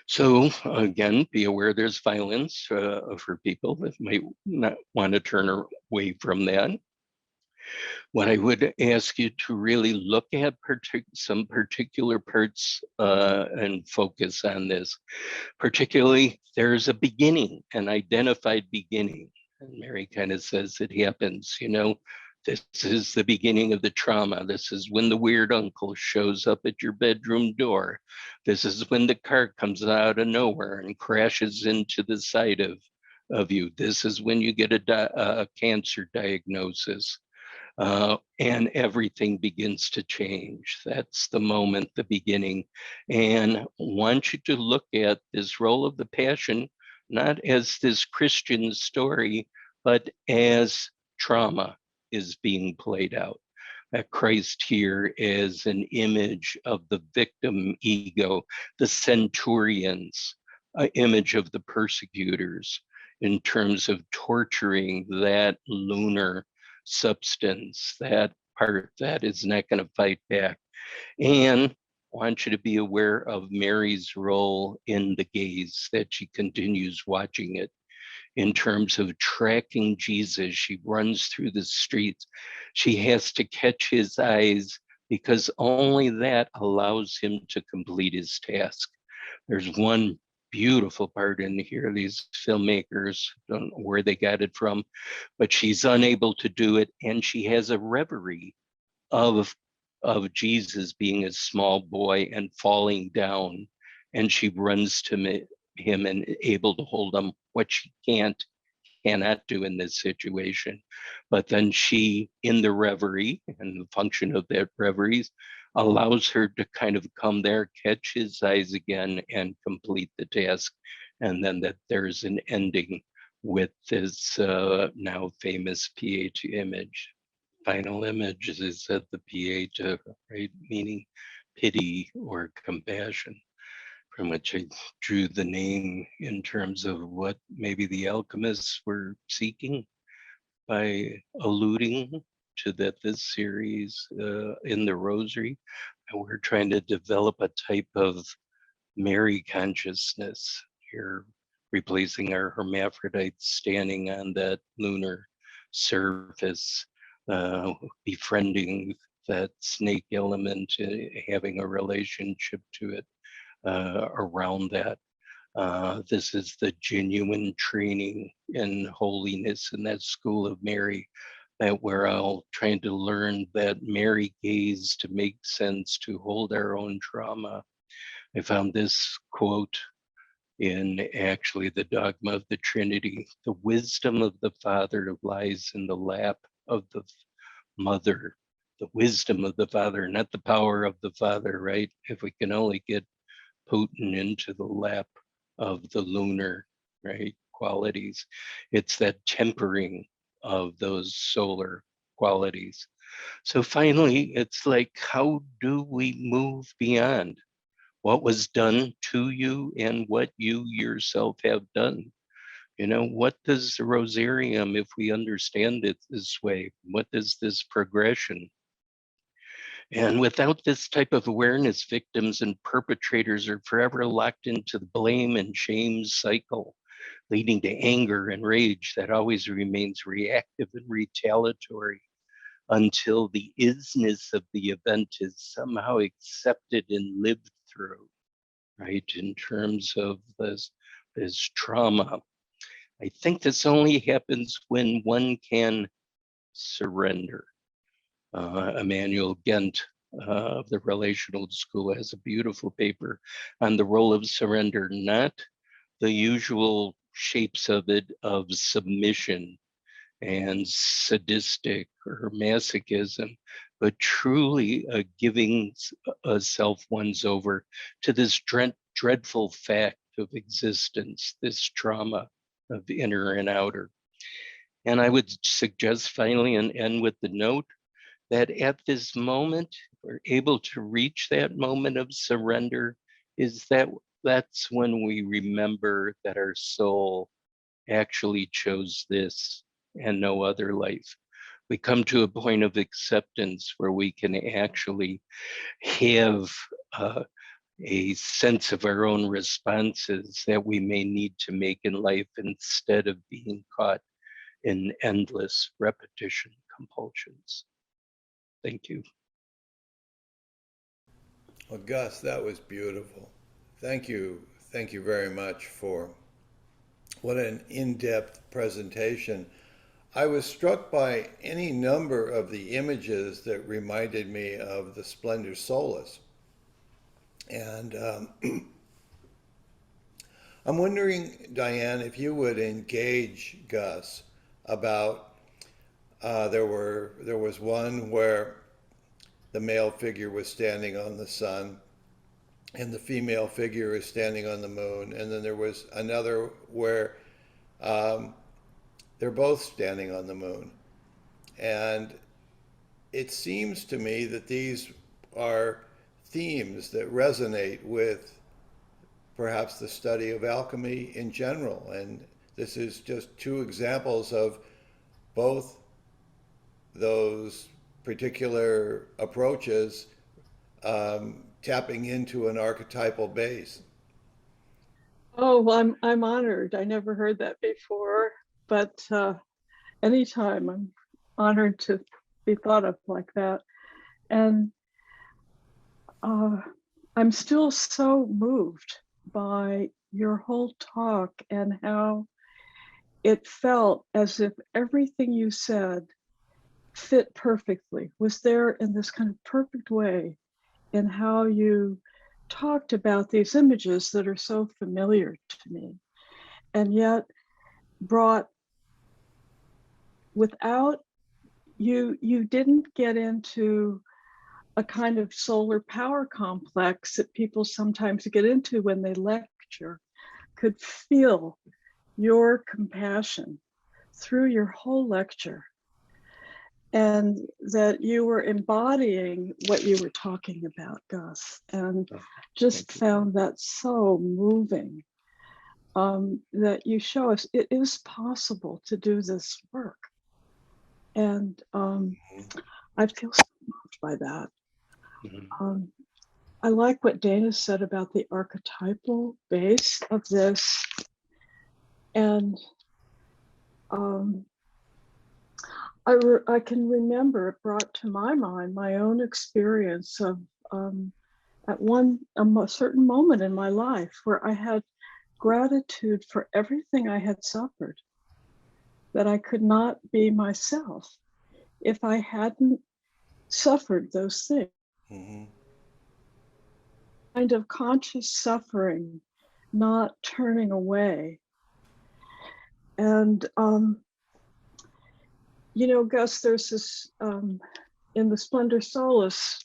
So again, be aware there's violence for people that might not want to turn away from that. What I would ask you to really look at some particular parts and focus on this. Particularly, there's a beginning, an identified beginning. And Mary kind of says it happens, this is the beginning of the trauma. This is when the weird uncle shows up at your bedroom door. This is when the car comes out of nowhere and crashes into the side of you. This is when you get a cancer diagnosis. And everything begins to change. That's the moment, the beginning. And I want you to look at this role of the Passion, not as this Christian story, but as trauma is being played out. That Christ here is an image of the victim ego, the centurions, an image of the persecutors in terms of torturing that lunar substance, that part that is not going to fight back. And I want you to be aware of Mary's role in the gaze, that she continues watching it in terms of tracking Jesus. She runs through the streets. She has to catch his eyes because only that allows him to complete his task. There's one beautiful part in here. These filmmakers, don't know where they got it from, but she's unable to do it. And she has a reverie of Jesus being a small boy and falling down. And she runs to him and able to hold him, what she cannot do in this situation. But then she, in the reverie, and the function of that reverie, allows her to kind of come there, catch his eyes again, and complete the task. And then that there's an ending with this now famous PH image. Final image is at the PH, right, meaning pity or compassion, from which I drew the name in terms of what maybe the alchemists were seeking by alluding to that this series in the Rosary. And we're trying to develop a type of Mary consciousness here, replacing our hermaphrodites standing on that lunar surface, befriending that snake element, having a relationship to it around that. This is the genuine training in holiness in that school of Mary, that we're all trying to learn that Mary gaze to make sense, to hold our own trauma. I found this quote in actually the dogma of the Trinity. The wisdom of the Father lies in the lap of the Mother. The wisdom of the Father, not the power of the Father, right? If we can only get Putin into the lap of the lunar, right, qualities. It's that tempering of those solar qualities. So finally, it's like, how do we move beyond what was done to you and what you yourself have done? What does the Rosarium, if we understand it this way, what is this progression? And without this type of awareness, victims and perpetrators are forever locked into the blame and shame cycle, leading to anger and rage that always remains reactive and retaliatory until the isness of the event is somehow accepted and lived through, right? In terms of this trauma. I think this only happens when one can surrender. Emmanuel Gent of the Relational School has a beautiful paper on the role of surrender, not the usual shapes of it, of submission and sadistic or masochism, but truly a giving a self one's over to this dreadful fact of existence, this trauma of inner and outer. And I would suggest finally and end with the note that at this moment, we're able to reach that moment of surrender, is that's when we remember that our soul actually chose this and no other life. We come to a point of acceptance where we can actually have a sense of our own responses that we may need to make in life instead of being caught in endless repetition compulsions. Thank you. Well, Gus, that was beautiful. Thank you. Thank you very much for what an in-depth presentation. I was struck by any number of the images that reminded me of the Splendor Solus. And I'm wondering, Dyane, if you would engage Gus about there was one where the male figure was standing on the sun and the female figure is standing on the moon, and then there was another where they're both standing on the moon. And it seems to me that these are themes that resonate with perhaps the study of alchemy in general. And this is just two examples of both those particular approaches tapping into an archetypal base. Oh, well, I'm honored. I never heard that before, but anytime I'm honored to be thought of like that. And I'm still so moved by your whole talk and how it felt as if everything you said fit perfectly, was there in this kind of perfect way in how you talked about these images that are so familiar to me, and yet brought, without, you didn't get into a kind of solar power complex that people sometimes get into when they lecture. Could feel your compassion through your whole lecture, and that you were embodying what you were talking about, Gus, and just found that so moving, that you show us it is possible to do this work. And I feel so moved by that. I like what Dana said about the archetypal base of this. And I can remember, it brought to my mind my own experience of at a certain moment in my life where I had gratitude for everything I had suffered, that I could not be myself if I hadn't suffered those things. Mm-hmm. Kind of conscious suffering, not turning away. And you know, Gus, there's this, in the Splendor Solus,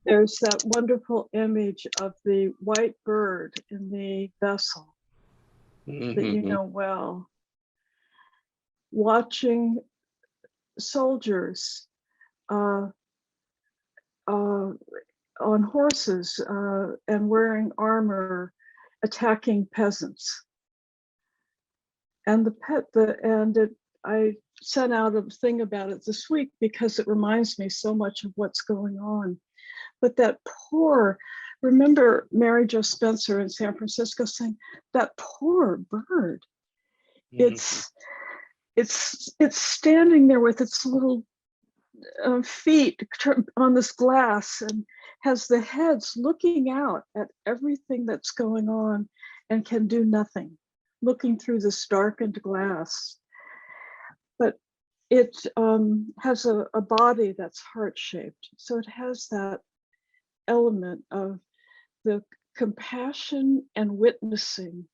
there's that wonderful image of the white bird in the vessel that you know well, watching soldiers on horses and wearing armor, attacking peasants. And I sent out a thing about it this week because it reminds me so much of what's going on. But that poor, remember Mary Jo Spencer in San Francisco saying, that poor bird, it's standing there with its little feet on this glass and has the heads looking out at everything that's going on and can do nothing, looking through this darkened glass. But it has a body that's heart-shaped. So it has that element of the compassion and witnessing,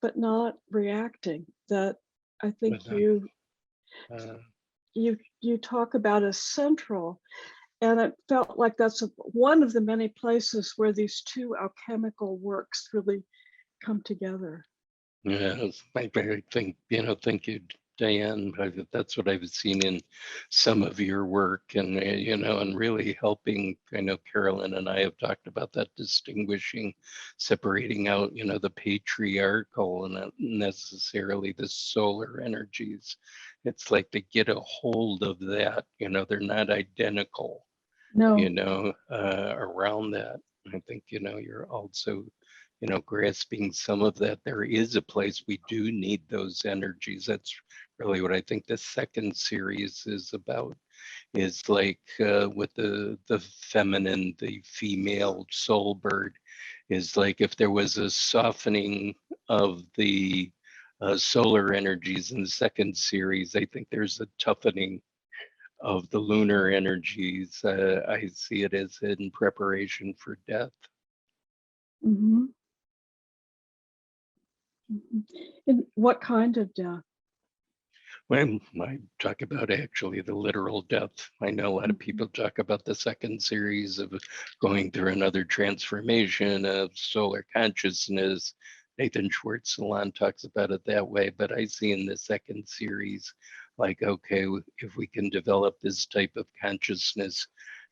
but not reacting, that I think you You talk about as central, and it felt like that's one of the many places where these two alchemical works really come together. Yes, I think, thank you, Dyane. That's what I've seen in some of your work, and, and really helping. I know Carolyn and I have talked about that, distinguishing, separating out, the patriarchal and not necessarily the solar energies. It's like they get a hold of that, they're not identical, No. around that. I think, you're also grasping some of that. There is a place we do need those energies. That's really what I think the second series is about, is like with the feminine, the female soul bird, is like if there was a softening of the solar energies in the second series, I think there's a toughening of the lunar energies. I see it as in preparation for death. Mm-hmm. Mm-hmm. And what kind of death? When I talk about actually the literal death, I know a lot of people talk about the second series of going through another transformation of solar consciousness. Nathan Schwartz Salon talks about it that way, but I see in the second series, like, okay, if we can develop this type of consciousness,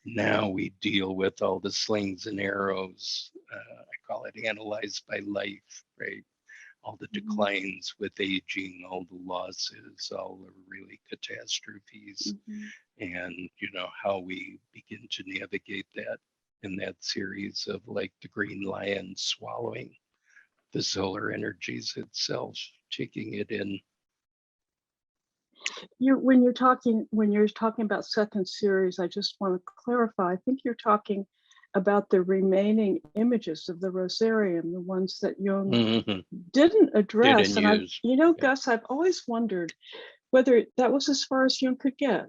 now we deal with all the slings and arrows. I call it analyzed by life, right? All the declines with aging, all the losses, all the really catastrophes, and how we begin to navigate that in that series of like the green lion swallowing the solar energies itself, taking it in. When you're talking about second series, I just want to clarify. I think you're talking about the remaining images of the Rosarium, the ones that Jung didn't address. Gus, I've always wondered whether that was as far as Jung could get.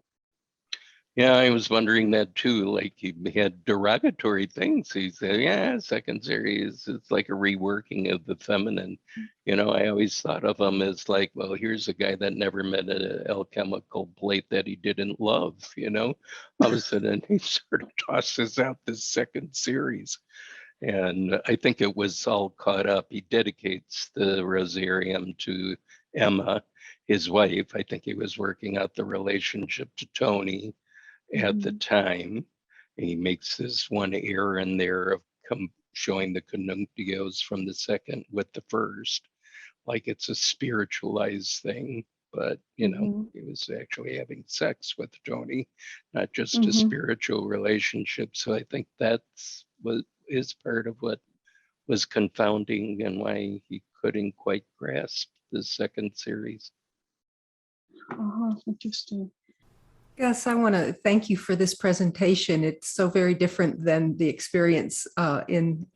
Yeah, I was wondering that too. Like he had derogatory things. He said, yeah, second series, it's like a reworking of the feminine. I always thought of him as like, well, here's a guy that never met an alchemical plate that he didn't love, All of a sudden he sort of tosses out this second series. And I think it was all caught up. He dedicates the Rosarium to Emma, his wife. I think he was working out the relationship to Tony at the time. He makes this one error in there of showing the conuntios from the second with the first, like it's a spiritualized thing. But, he was actually having sex with Tony, not just a spiritual relationship. So I think that's what is part of what was confounding and why he couldn't quite grasp the second series. Interesting. Gus, I want to thank you for this presentation. It's so very different than the experience in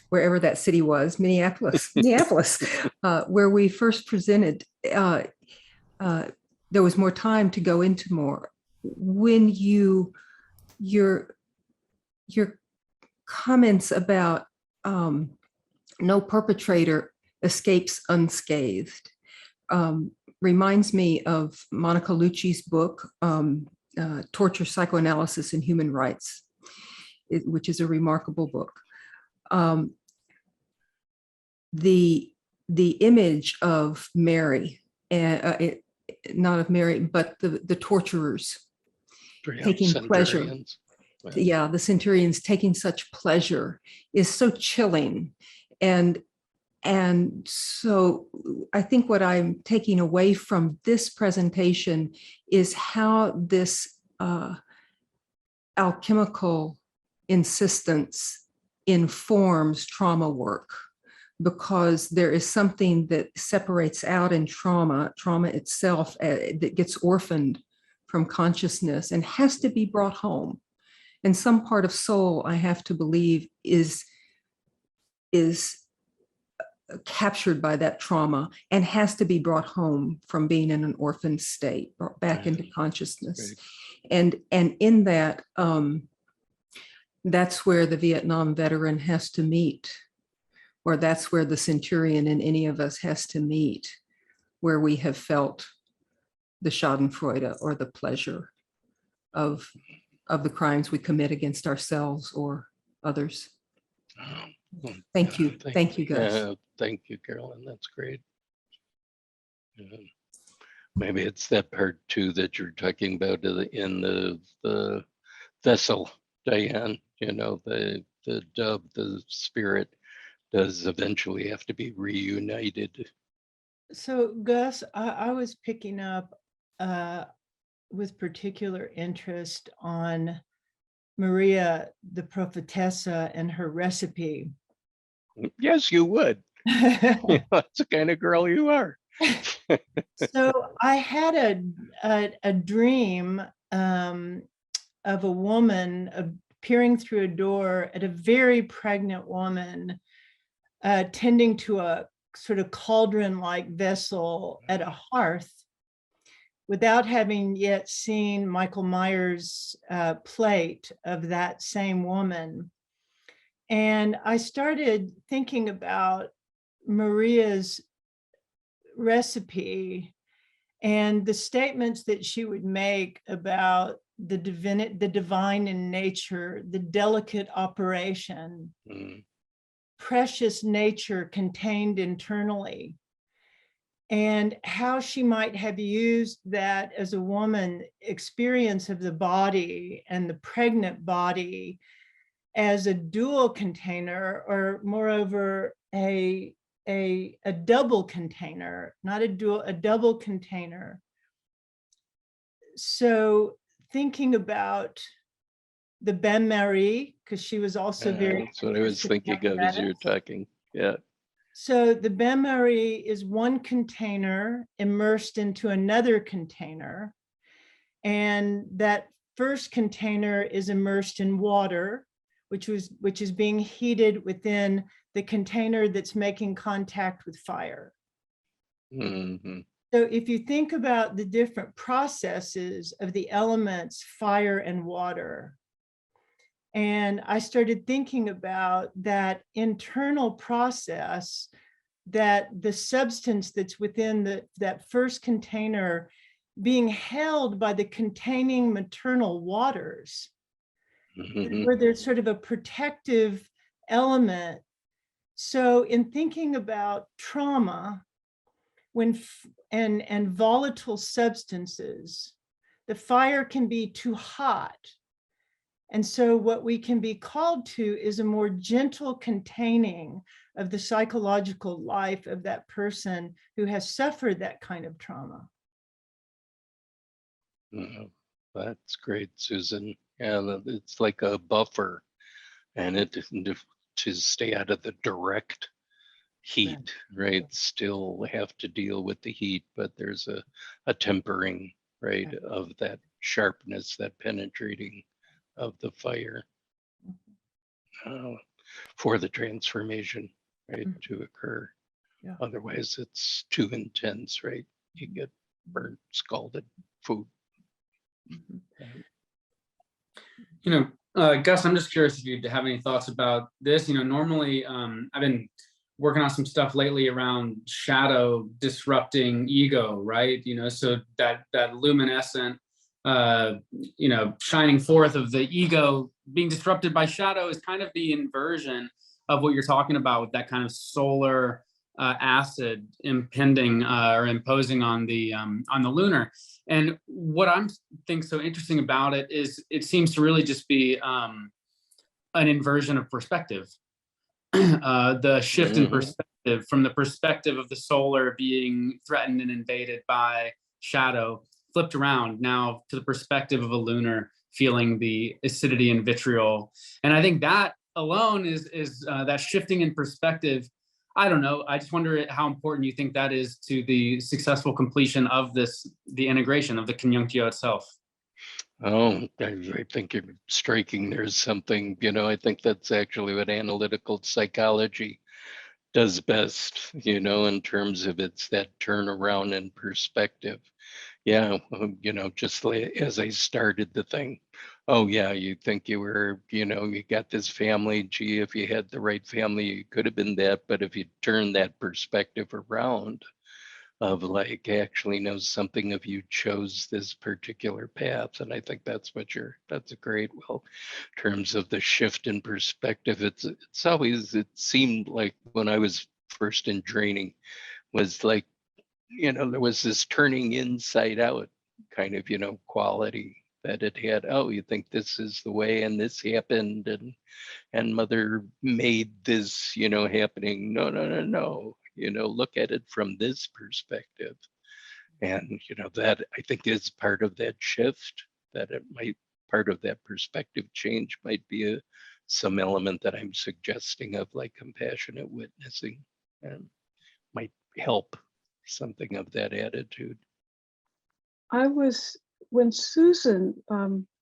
wherever that city was, Minneapolis, where we first presented. There was more time to go into more. When your comments about no perpetrator escapes unscathed reminds me of Monica Lucci's book, Torture, Psychoanalysis, and Human Rights, which is a remarkable book. The image of Mary, not of Mary, but the torturers taking pleasure. Right. Yeah, the centurions taking such pleasure is so chilling. And so I think what I'm taking away from this presentation is how this alchemical insistence informs trauma work, because there is something that separates out in trauma itself that gets orphaned from consciousness and has to be brought home. And some part of soul, I have to believe, is captured by that trauma and has to be brought home from being in an orphaned state, brought back into consciousness. Right. And in that, that's where the Vietnam veteran has to meet, or that's where the centurion in any of us has to meet, where we have felt the Schadenfreude or the pleasure of the crimes we commit against ourselves or others. Well, Thank you. Thank you, Gus. Yeah, thank you, Carolyn. That's great. Yeah. Maybe it's that part too that you're talking about in the vessel, Dyane. You know, the dove, the spirit does eventually have to be reunited. So Gus, I was picking up with particular interest on Maria, the prophetessa, and her recipe. Yes, you would. That's the kind of girl you are. So I had a dream of a woman peering through a door at a very pregnant woman tending to a sort of cauldron-like vessel at a hearth, without having yet seen Michael Myers' plate of that same woman. And I started thinking about Maria's recipe and the statements that she would make about the divine in nature, the delicate operation, precious nature contained internally, and how she might have used that as a woman experience of the body and the pregnant body as a dual container, or moreover, a double container, not a dual, a double container. So thinking about the bain-marie, because she was also very— That's what I was thinking of as you're talking. Yeah. So the bain-marie is one container immersed into another container. And that first container is immersed in water, which is being heated within the container that's making contact with fire. Mm-hmm. So if you think about the different processes of the elements, fire and water, and I started thinking about that internal process, that the substance that's within that first container being held by the containing maternal waters, where there's sort of a protective element. So in thinking about trauma, and volatile substances, the fire can be too hot. And so what we can be called to is a more gentle containing of the psychological life of that person who has suffered that kind of trauma. That's great, Susan. Yeah, it's like a buffer, and it to stay out of the direct heat, right? Still have to deal with the heat, but there's a tempering, right, of that sharpness, that penetrating of the fire for the transformation, right, to occur. Yeah. Otherwise, it's too intense, right? You get burnt, scalded food. You know, Gus, I'm just curious if you have any thoughts about this. You know, normally I've been working on some stuff lately around shadow disrupting ego, right? You know, so that luminescent, you know, shining forth of the ego being disrupted by shadow is kind of the inversion of what you're talking about with that kind of solar acid impending or imposing on the lunar. And what I think so interesting about it is it seems to really just be an inversion of perspective. The shift in perspective from the perspective of the solar being threatened and invaded by shadow, flipped around now to the perspective of a lunar feeling the acidity and vitriol. And I think that alone is that shifting in perspective. I don't know. I just wonder how important you think that is to the successful completion of the integration of the conuntio itself. Oh, I think you're striking. There's something, you know, I think that's actually what analytical psychology does best, you know, in terms of it's that turnaround in perspective. Yeah, you know, just as I started the thing, oh yeah, you think you were, you know, you got this family, gee, if you had the right family, you could have been that, but if you turn that perspective around, of like actually knows something of you chose this particular path. And I think that's what that's a great, well, in terms of the shift in perspective, it's always, it seemed like when I was first in training was like, there was this turning inside out kind of, quality that it had. Oh, you think this is the way and this happened and mother made this, happening. No, no, no, no. Look at it from this perspective. And, that I think is part of that shift, that it might, part of that perspective change might be some element that I'm suggesting of like compassionate witnessing, and might help something of that attitude. When Susan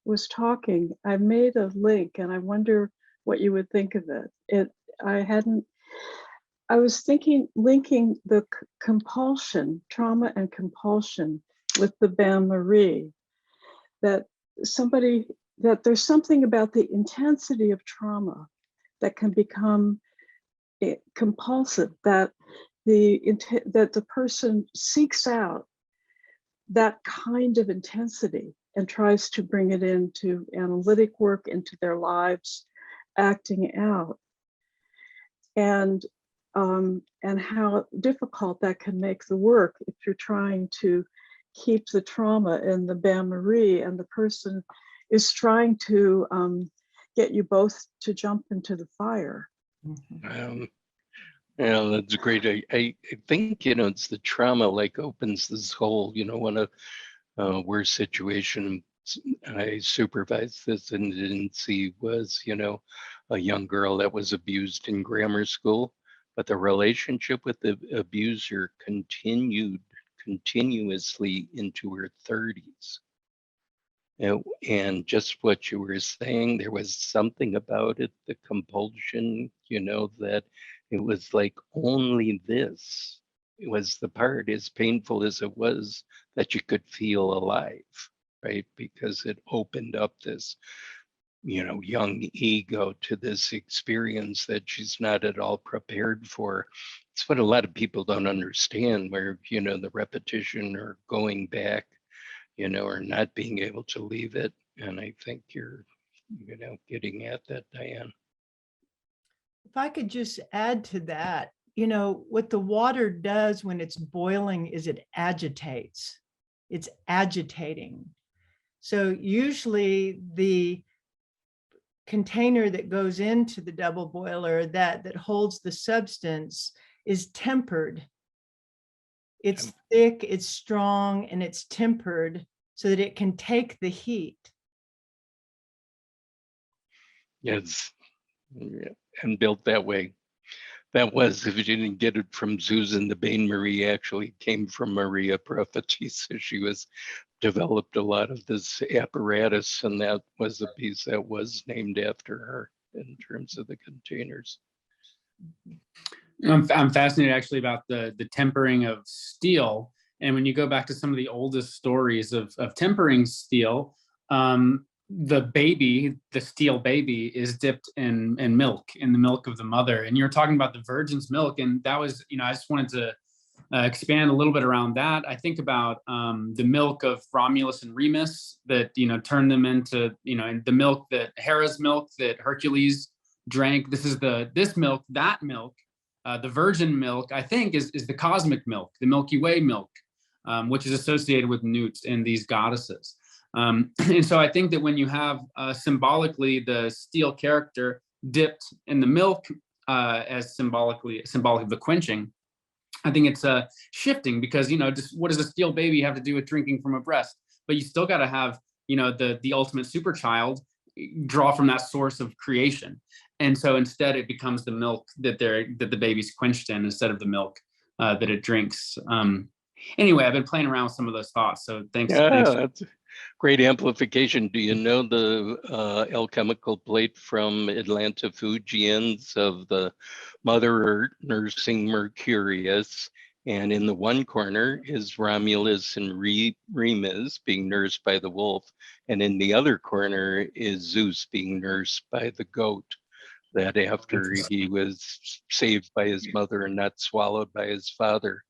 was talking, I made a link and I wonder what you would think of it. I was thinking, linking the compulsion, trauma and compulsion with the bain-marie, that there's something about the intensity of trauma that can become compulsive, that the person seeks out that kind of intensity and tries to bring it into analytic work, into their lives, acting out. And how difficult that can make the work if you're trying to keep the trauma in the bain-marie and the person is trying to get you both to jump into the fire. Yeah, that's great. I think, it's the trauma like opens this whole, one of worst situation I supervised this and didn't see was, a young girl that was abused in grammar school, but the relationship with the abuser continued continuously into her 30s. And just what you were saying, there was something about it, the compulsion, that it was like only this. It was the part, as painful as it was, that you could feel alive, right? Because it opened up this, young ego to this experience that she's not at all prepared for. It's what a lot of people don't understand, where, the repetition or going back, or not being able to leave it. And I think you're, getting at that, Dyane. If I could just add to that, what the water does when it's boiling is it agitates. It's agitating. So usually the container that goes into the double boiler that holds the substance is tempered. It's thick, it's strong, and it's tempered so that it can take the heat. Yes, yeah. And built that way. That was, if you didn't get it from Susan, the bain-marie actually came from Maria Prophetisa. She developed a lot of this apparatus, and that was a piece that was named after her in terms of the containers. I'm fascinated actually about the tempering of steel. And when you go back to some of the oldest stories of tempering steel, the steel baby is dipped in milk, in the milk of the mother. And you're talking about the virgin's milk. And that was, I just wanted to expand a little bit around that. I think about the milk of Romulus and Remus that, turned them into, and the milk Hera's milk that Hercules drank. This milk, that milk, the virgin milk, I think is the cosmic milk, the Milky Way milk, which is associated with Nut and these goddesses. And so I think that when you have symbolically the steel character dipped in the milk as symbolic of the quenching, I think it's shifting because, just what does a steel baby have to do with drinking from a breast? But you still got to have, the ultimate super child draw from that source of creation. And so instead it becomes the milk that the baby's quenched in instead of the milk that it drinks. Anyway, I've been playing around with some of those thoughts. So thanks. Yeah, thanks. that's great amplification. Do you know the alchemical plate from Atlanta Fuegians of the Mother Earth nursing Mercurius? And in the one corner is Romulus and Remus being nursed by the wolf. And in the other corner is Zeus being nursed by the goat. That after he was saved by his mother and not swallowed by his father.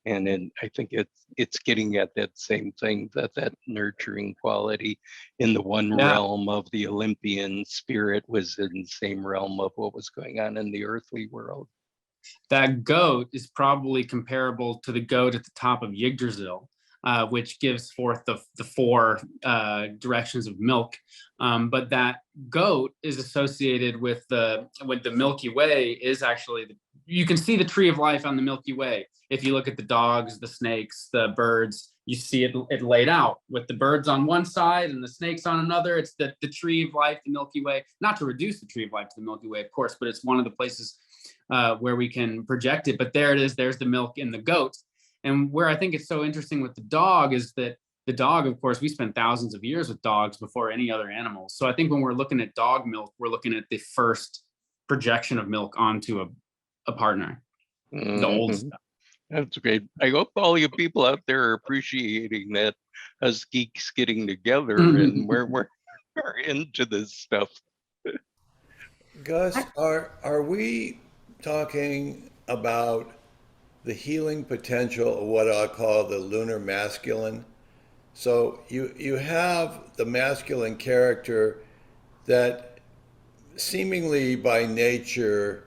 And then I think it's getting at that same thing, that nurturing quality in the one Yeah. realm of the Olympian spirit was in the same realm of what was going on in the earthly world. That goat is probably comparable to the goat at the top of Yggdrasil, which gives forth the four directions of milk. But that goat is associated with the Milky Way. Is actually you can see the tree of life on the Milky Way. If you look at the dogs, the snakes, the birds, you see it laid out with the birds on one side and the snakes on another. It's the tree of life, the Milky Way. Not to reduce the tree of life to the Milky Way, of course, but it's one of the places where we can project it. But there it is. There's the milk in the goat. And where I think it's so interesting with the dog is that the dog, of course, we spent thousands of years with dogs before any other animals. So I think when we're looking at dog milk, we're looking at the first projection of milk onto a partner, the old stuff. That's great. I hope all you people out there are appreciating that, us geeks getting together and we're into this stuff. Gus, are we talking about the healing potential of what I call the lunar masculine? So you have the masculine character that seemingly by nature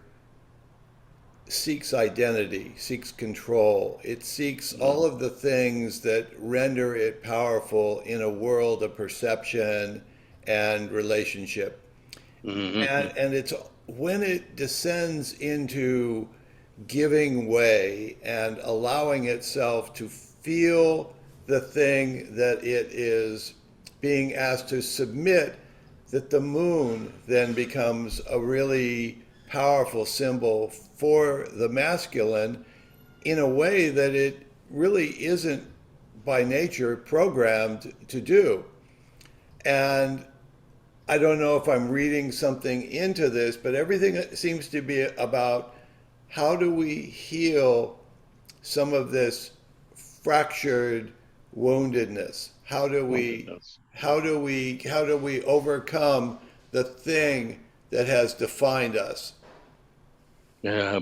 seeks identity, seeks control. It seeks all of the things that render it powerful in a world of perception and relationship. And it's when it descends into giving way and allowing itself to feel the thing that it is being asked to submit, that the moon then becomes a really powerful symbol for the masculine in a way that it really isn't by nature programmed to do. And I don't know if I'm reading something into this, but everything seems to be about how do we heal some of this fractured woundedness? How do we overcome the thing that has defined us? Yeah,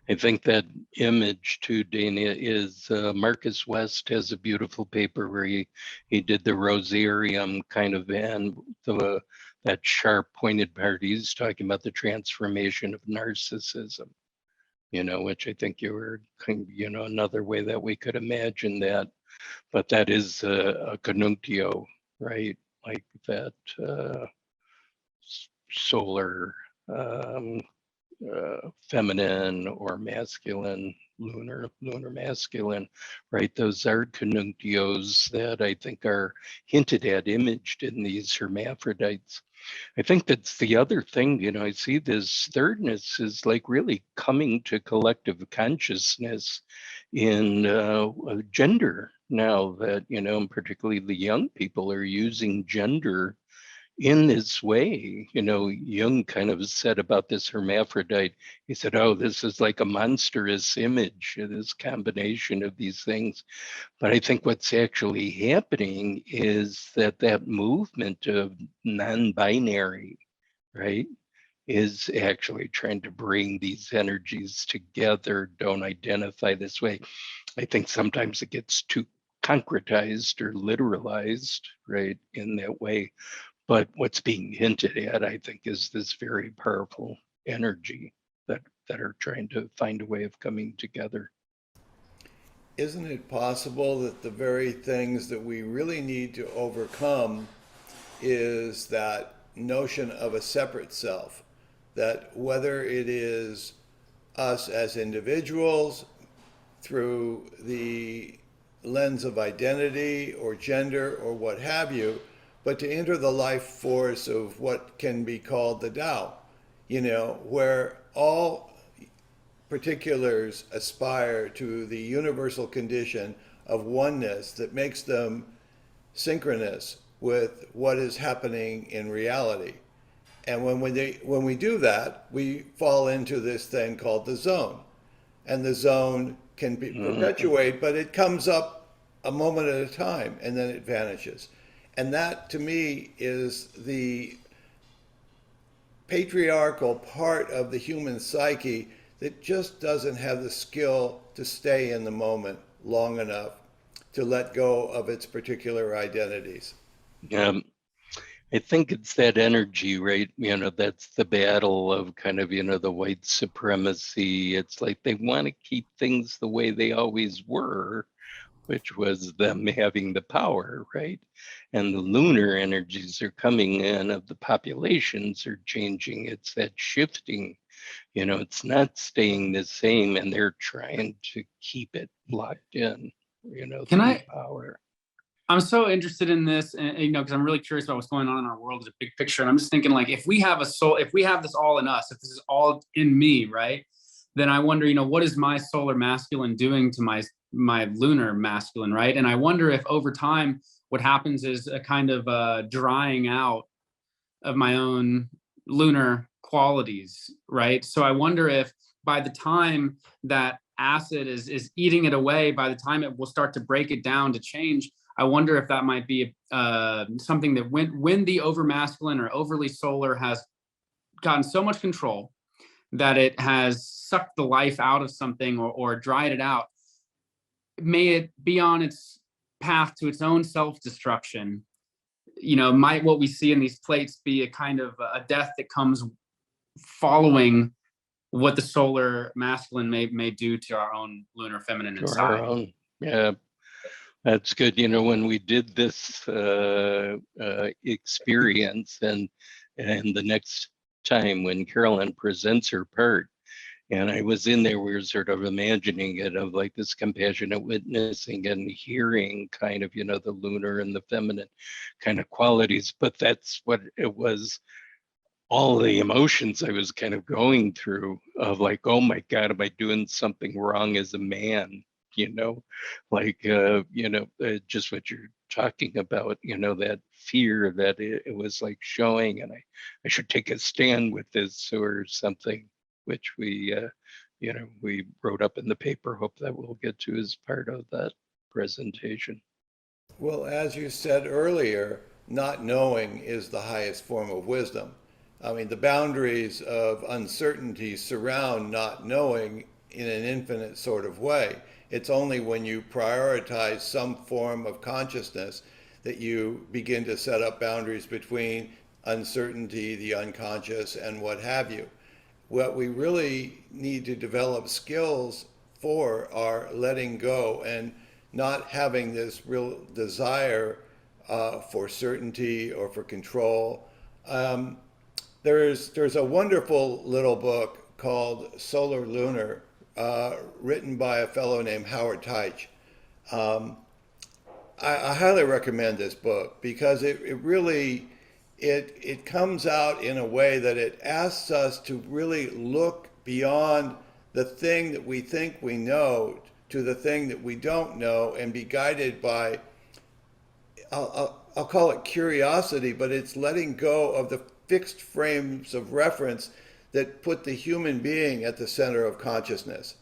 I think that image too, Dana, is Marcus West has a beautiful paper where he did the Rosarium kind of, and that sharp pointed part, he's talking about the transformation of narcissism, which I think you were, another way that we could imagine that. But that is a conuntio, right? Like that solar, feminine or masculine, lunar masculine, right? Those are conuntios that I think are hinted at, imaged in these hermaphrodites. I think that's the other thing, I see this thirdness is like really coming to collective consciousness in gender now that, particularly the young people are using gender in this way. Jung kind of said about this hermaphrodite, he said, oh, this is like a monstrous image, this combination of these things. But I think what's actually happening is that movement of non-binary, right, is actually trying to bring these energies together, don't identify this way. I think sometimes it gets too concretized or literalized, right, in that way. But what's being hinted at, I think, is this very powerful energy that are trying to find a way of coming together. Isn't it possible that the very things that we really need to overcome is that notion of a separate self? That whether it is us as individuals through the lens of identity or gender or what have you, but to enter the life force of what can be called the Tao, where all particulars aspire to the universal condition of oneness that makes them synchronous with what is happening in reality. And when we do that, we fall into this thing called the zone. And the zone can be perpetuate, but it comes up a moment at a time and then it vanishes. And that, to me, is the patriarchal part of the human psyche that just doesn't have the skill to stay in the moment long enough to let go of its particular identities. I think it's that energy, right? That's the battle of kind of, the white supremacy. It's like they want to keep things the way they always were, which was them having the power, right? And the lunar energies are coming in of the populations are changing. It's that shifting, it's not staying the same, and they're trying to keep it locked in, through power. I'm so interested in this, and because I'm really curious about what's going on in our world as a big picture. And I'm just thinking, like, if we have a soul, if we have this all in us, if this is all in me, right? Then I wonder, what is my solar masculine doing to my lunar masculine, right? And I wonder if over time, what happens is a kind of drying out of my own lunar qualities, right? So I wonder if by the time that acid is eating it away, by the time it will start to break it down to change, I wonder if that might be something that when the over masculine or overly solar has gotten so much control that it has sucked the life out of something or dried it out, may it be on its path to its own self-destruction. Might what we see in these plates be a kind of a death that comes following what the solar masculine may do to our own lunar feminine inside? Yeah. That's good. When we did this experience and the next time when Carolyn presents her part, and I was in there, we were sort of imagining it of like this compassionate witnessing and hearing kind of, the lunar and the feminine kind of qualities. But that's what it was. All the emotions I was kind of going through of like, oh my God, am I doing something wrong as a man? Just what you're talking about, that fear that it was like showing, and I should take a stand with this or something, which we wrote up in the paper. Hope that we'll get to as part of that presentation. Well, as you said earlier, not knowing is the highest form of wisdom. I mean, the boundaries of uncertainty surround not knowing in an infinite sort of way. It's only when you prioritize some form of consciousness that you begin to set up boundaries between uncertainty, the unconscious, and what have you. What we really need to develop skills for are letting go and not having this real desire for certainty or for control. There's a wonderful little book called Solar Lunar, written by a fellow named Howard Teich. I highly recommend this book because it really comes out in a way that it asks us to really look beyond the thing that we think we know to the thing that we don't know and be guided by, I'll call it curiosity, but it's letting go of the fixed frames of reference that put the human being at the center of consciousness.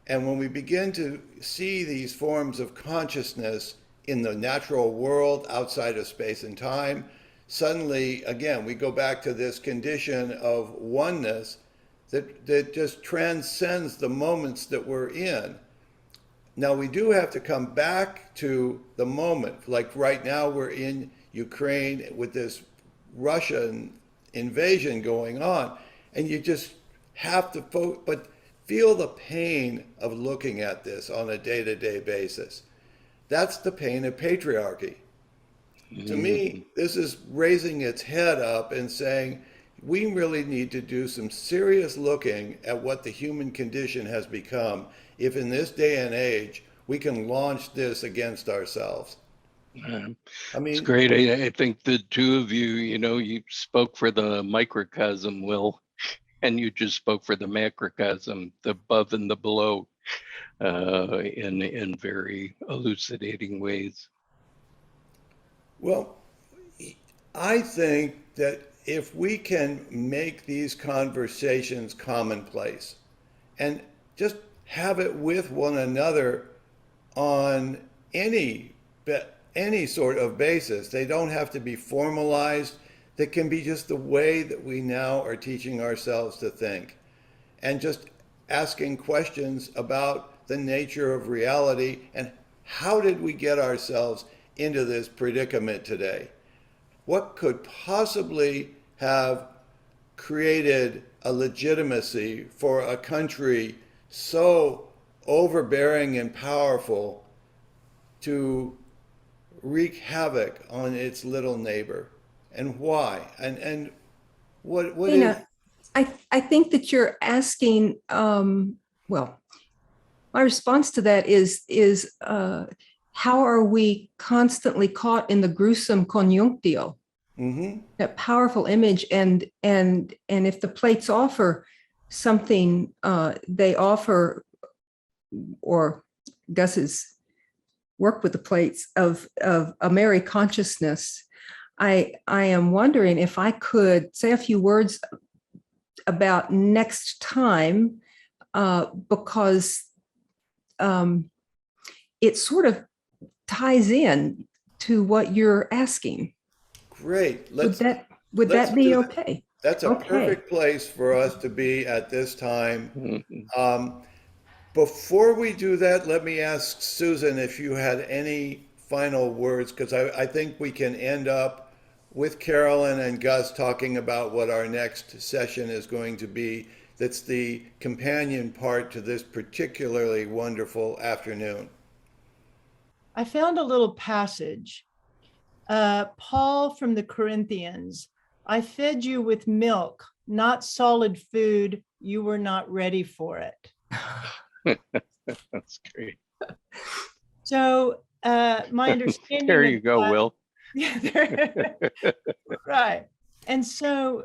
And when we begin to see these forms of consciousness in the natural world outside of space and time, suddenly, again, we go back to this condition of oneness that just transcends the moments that we're in. Now, we do have to come back to the moment. Like right now, we're in Ukraine with this Russian invasion going on. And you just have to but feel the pain of looking at this on a day-to-day basis. That's the pain of patriarchy. To me, this is raising its head up and saying, we really need to do some serious looking at what the human condition has become if in this day and age we can launch this against ourselves. I mean, it's great. I think the two of you, you spoke for the microcosm, Will, and you just spoke for the macrocosm, the above and the below, in very elucidating ways. Well, I think that if we can make these conversations commonplace and just have it with one another on any sort of basis, they don't have to be formalized. That can be just the way that we now are teaching ourselves to think. And just asking questions about the nature of reality and how did we get ourselves into this predicament today? What could possibly have created a legitimacy for a country so overbearing and powerful to wreak havoc on its little neighbor, and why? And what is... I think that you're asking, well, my response to that is how are we constantly caught in the gruesome conuntio, that powerful image, and if the plates offer something, they offer, or Gus's work with the plates of a merry consciousness. I am wondering if I could say a few words about next time, because it sort of ties in to what you're asking. Great. Would that be okay? That's a perfect place for us to be at this time. Before we do that, let me ask Susan if you had any final words, because I think we can end up with Carolyn and Gus talking about what our next session is going to be. That's the companion part to this particularly wonderful afternoon. I found a little passage. Paul from the Corinthians, I fed you with milk, not solid food. You were not ready for it. That's great. So my understanding. There you go, Will. Yeah, right. And so,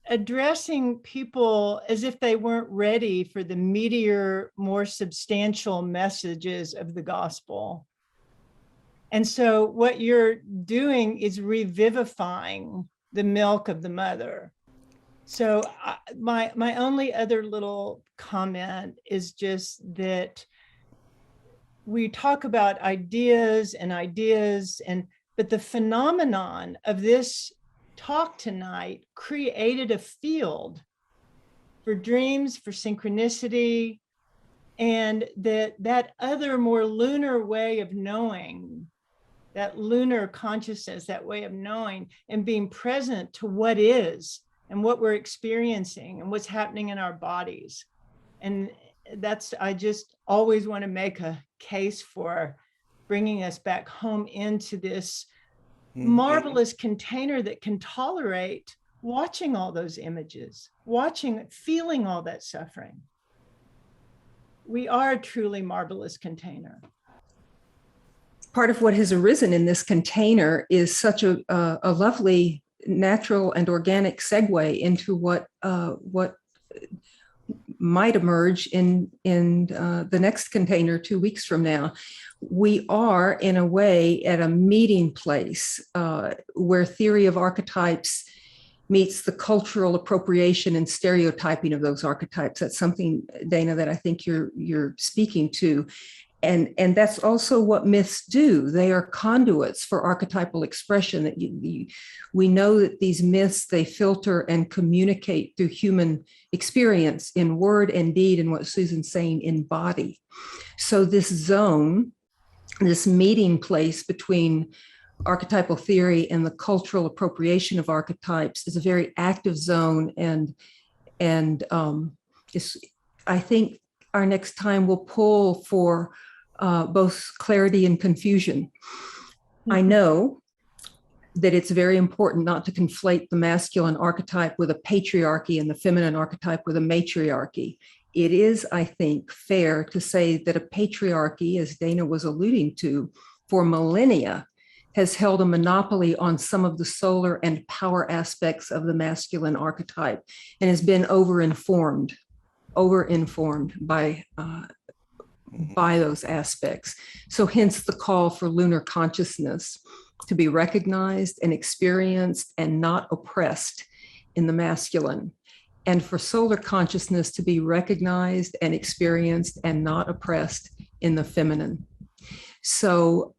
addressing people as if they weren't ready for the meatier, more substantial messages of the gospel. And so what you're doing is revivifying the milk of the mother. So my only other little comment is just that we talk about ideas, but the phenomenon of this talk tonight created a field for dreams, for synchronicity, and that other more lunar way of knowing, that lunar consciousness, that way of knowing and being present to what is and what we're experiencing and what's happening in our bodies. And I just always want to make a case for bringing us back home into this marvelous container that can tolerate watching all those images, feeling all that suffering. We are a truly marvelous container. Part of what has arisen in this container is such a lovely, natural and organic segue into what might emerge in the next container 2 weeks from now. We are, in a way, at a meeting place where theory of archetypes meets the cultural appropriation and stereotyping of those archetypes. That's something, Dana, that I think you're speaking to. And that's also what myths do. They are conduits for archetypal expression. That we know that these myths, they filter and communicate through human experience in word and deed, and what Susan's saying, in body. So this zone, this meeting place between archetypal theory and the cultural appropriation of archetypes, is a very active zone. And I think our next time will pull for both clarity and confusion. I know that it's very important not to conflate the masculine archetype with a patriarchy and the feminine archetype with a matriarchy. It is, I think, fair to say that a patriarchy, as Dana was alluding to, for millennia has held a monopoly on some of the solar and power aspects of the masculine archetype and has been over-informed by those aspects. So hence the call for lunar consciousness to be recognized and experienced and not oppressed in the masculine, and for solar consciousness to be recognized and experienced and not oppressed in the feminine. So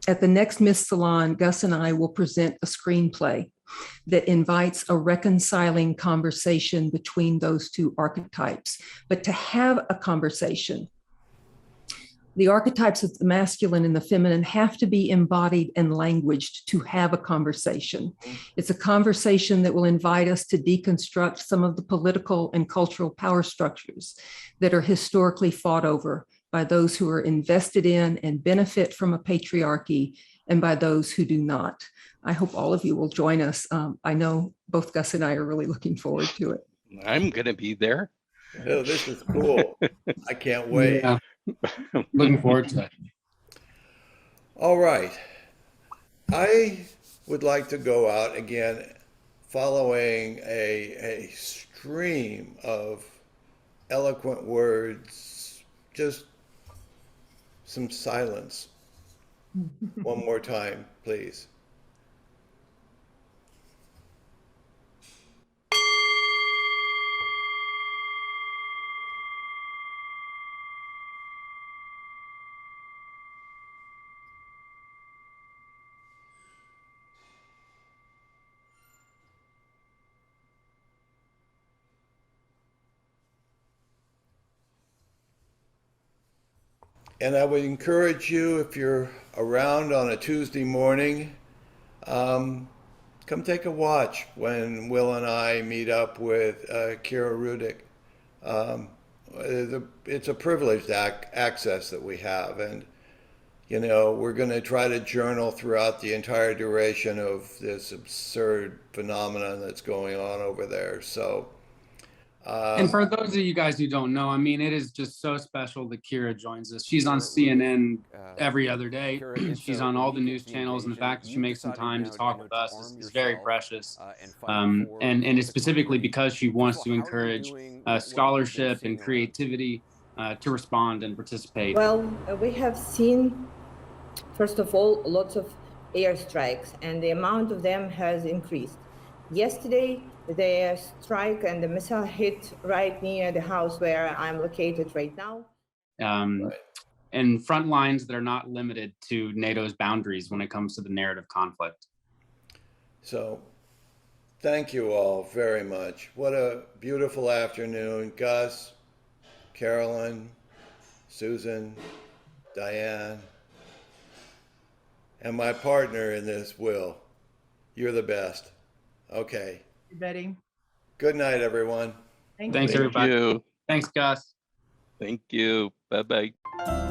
At the next Myth Salon, Gus and I will present a screenplay that invites a reconciling conversation between those two archetypes. But to have a conversation, the archetypes of the masculine and the feminine have to be embodied and languaged to have a conversation. It's a conversation that will invite us to deconstruct some of the political and cultural power structures that are historically fought over by those who are invested in and benefit from a patriarchy and by those who do not. I hope all of you will join us. I know both Gus and I are really looking forward to it. I'm going to be there. Oh, this is cool. I can't wait. Yeah. Looking forward to it. All right. I would like to go out again following a stream of eloquent words, just some silence. One more time, please. And I would encourage you, if you're around on a Tuesday morning, come take a watch when Will and I meet up with Kira Rudick. It's a privileged access that we have. And, you know, we're going to try to journal throughout the entire duration of this absurd phenomenon that's going on over there. So, And for those of you guys who don't know, I mean, it is just so special that Kira joins us. She's on CNN every other day. She's on all the news channels, and the fact that she makes some time to talk with us is very precious. And it's specifically because she wants to encourage scholarship and creativity to respond and participate. Well, we have seen, first of all, lots of airstrikes, and the amount of them has increased. Yesterday, the strike and the missile hit right near the house where I'm located right now. And front lines that are not limited to NATO's boundaries when it comes to the narrative conflict. So, thank you all very much. What a beautiful afternoon. Gus, Carolyn, Susan, Dyane, and my partner in this, Will. You're the best. Okay. Betty. Good night, everyone. Thanks, Thank everybody. you. Thanks, Gus. Thank you. Bye-bye.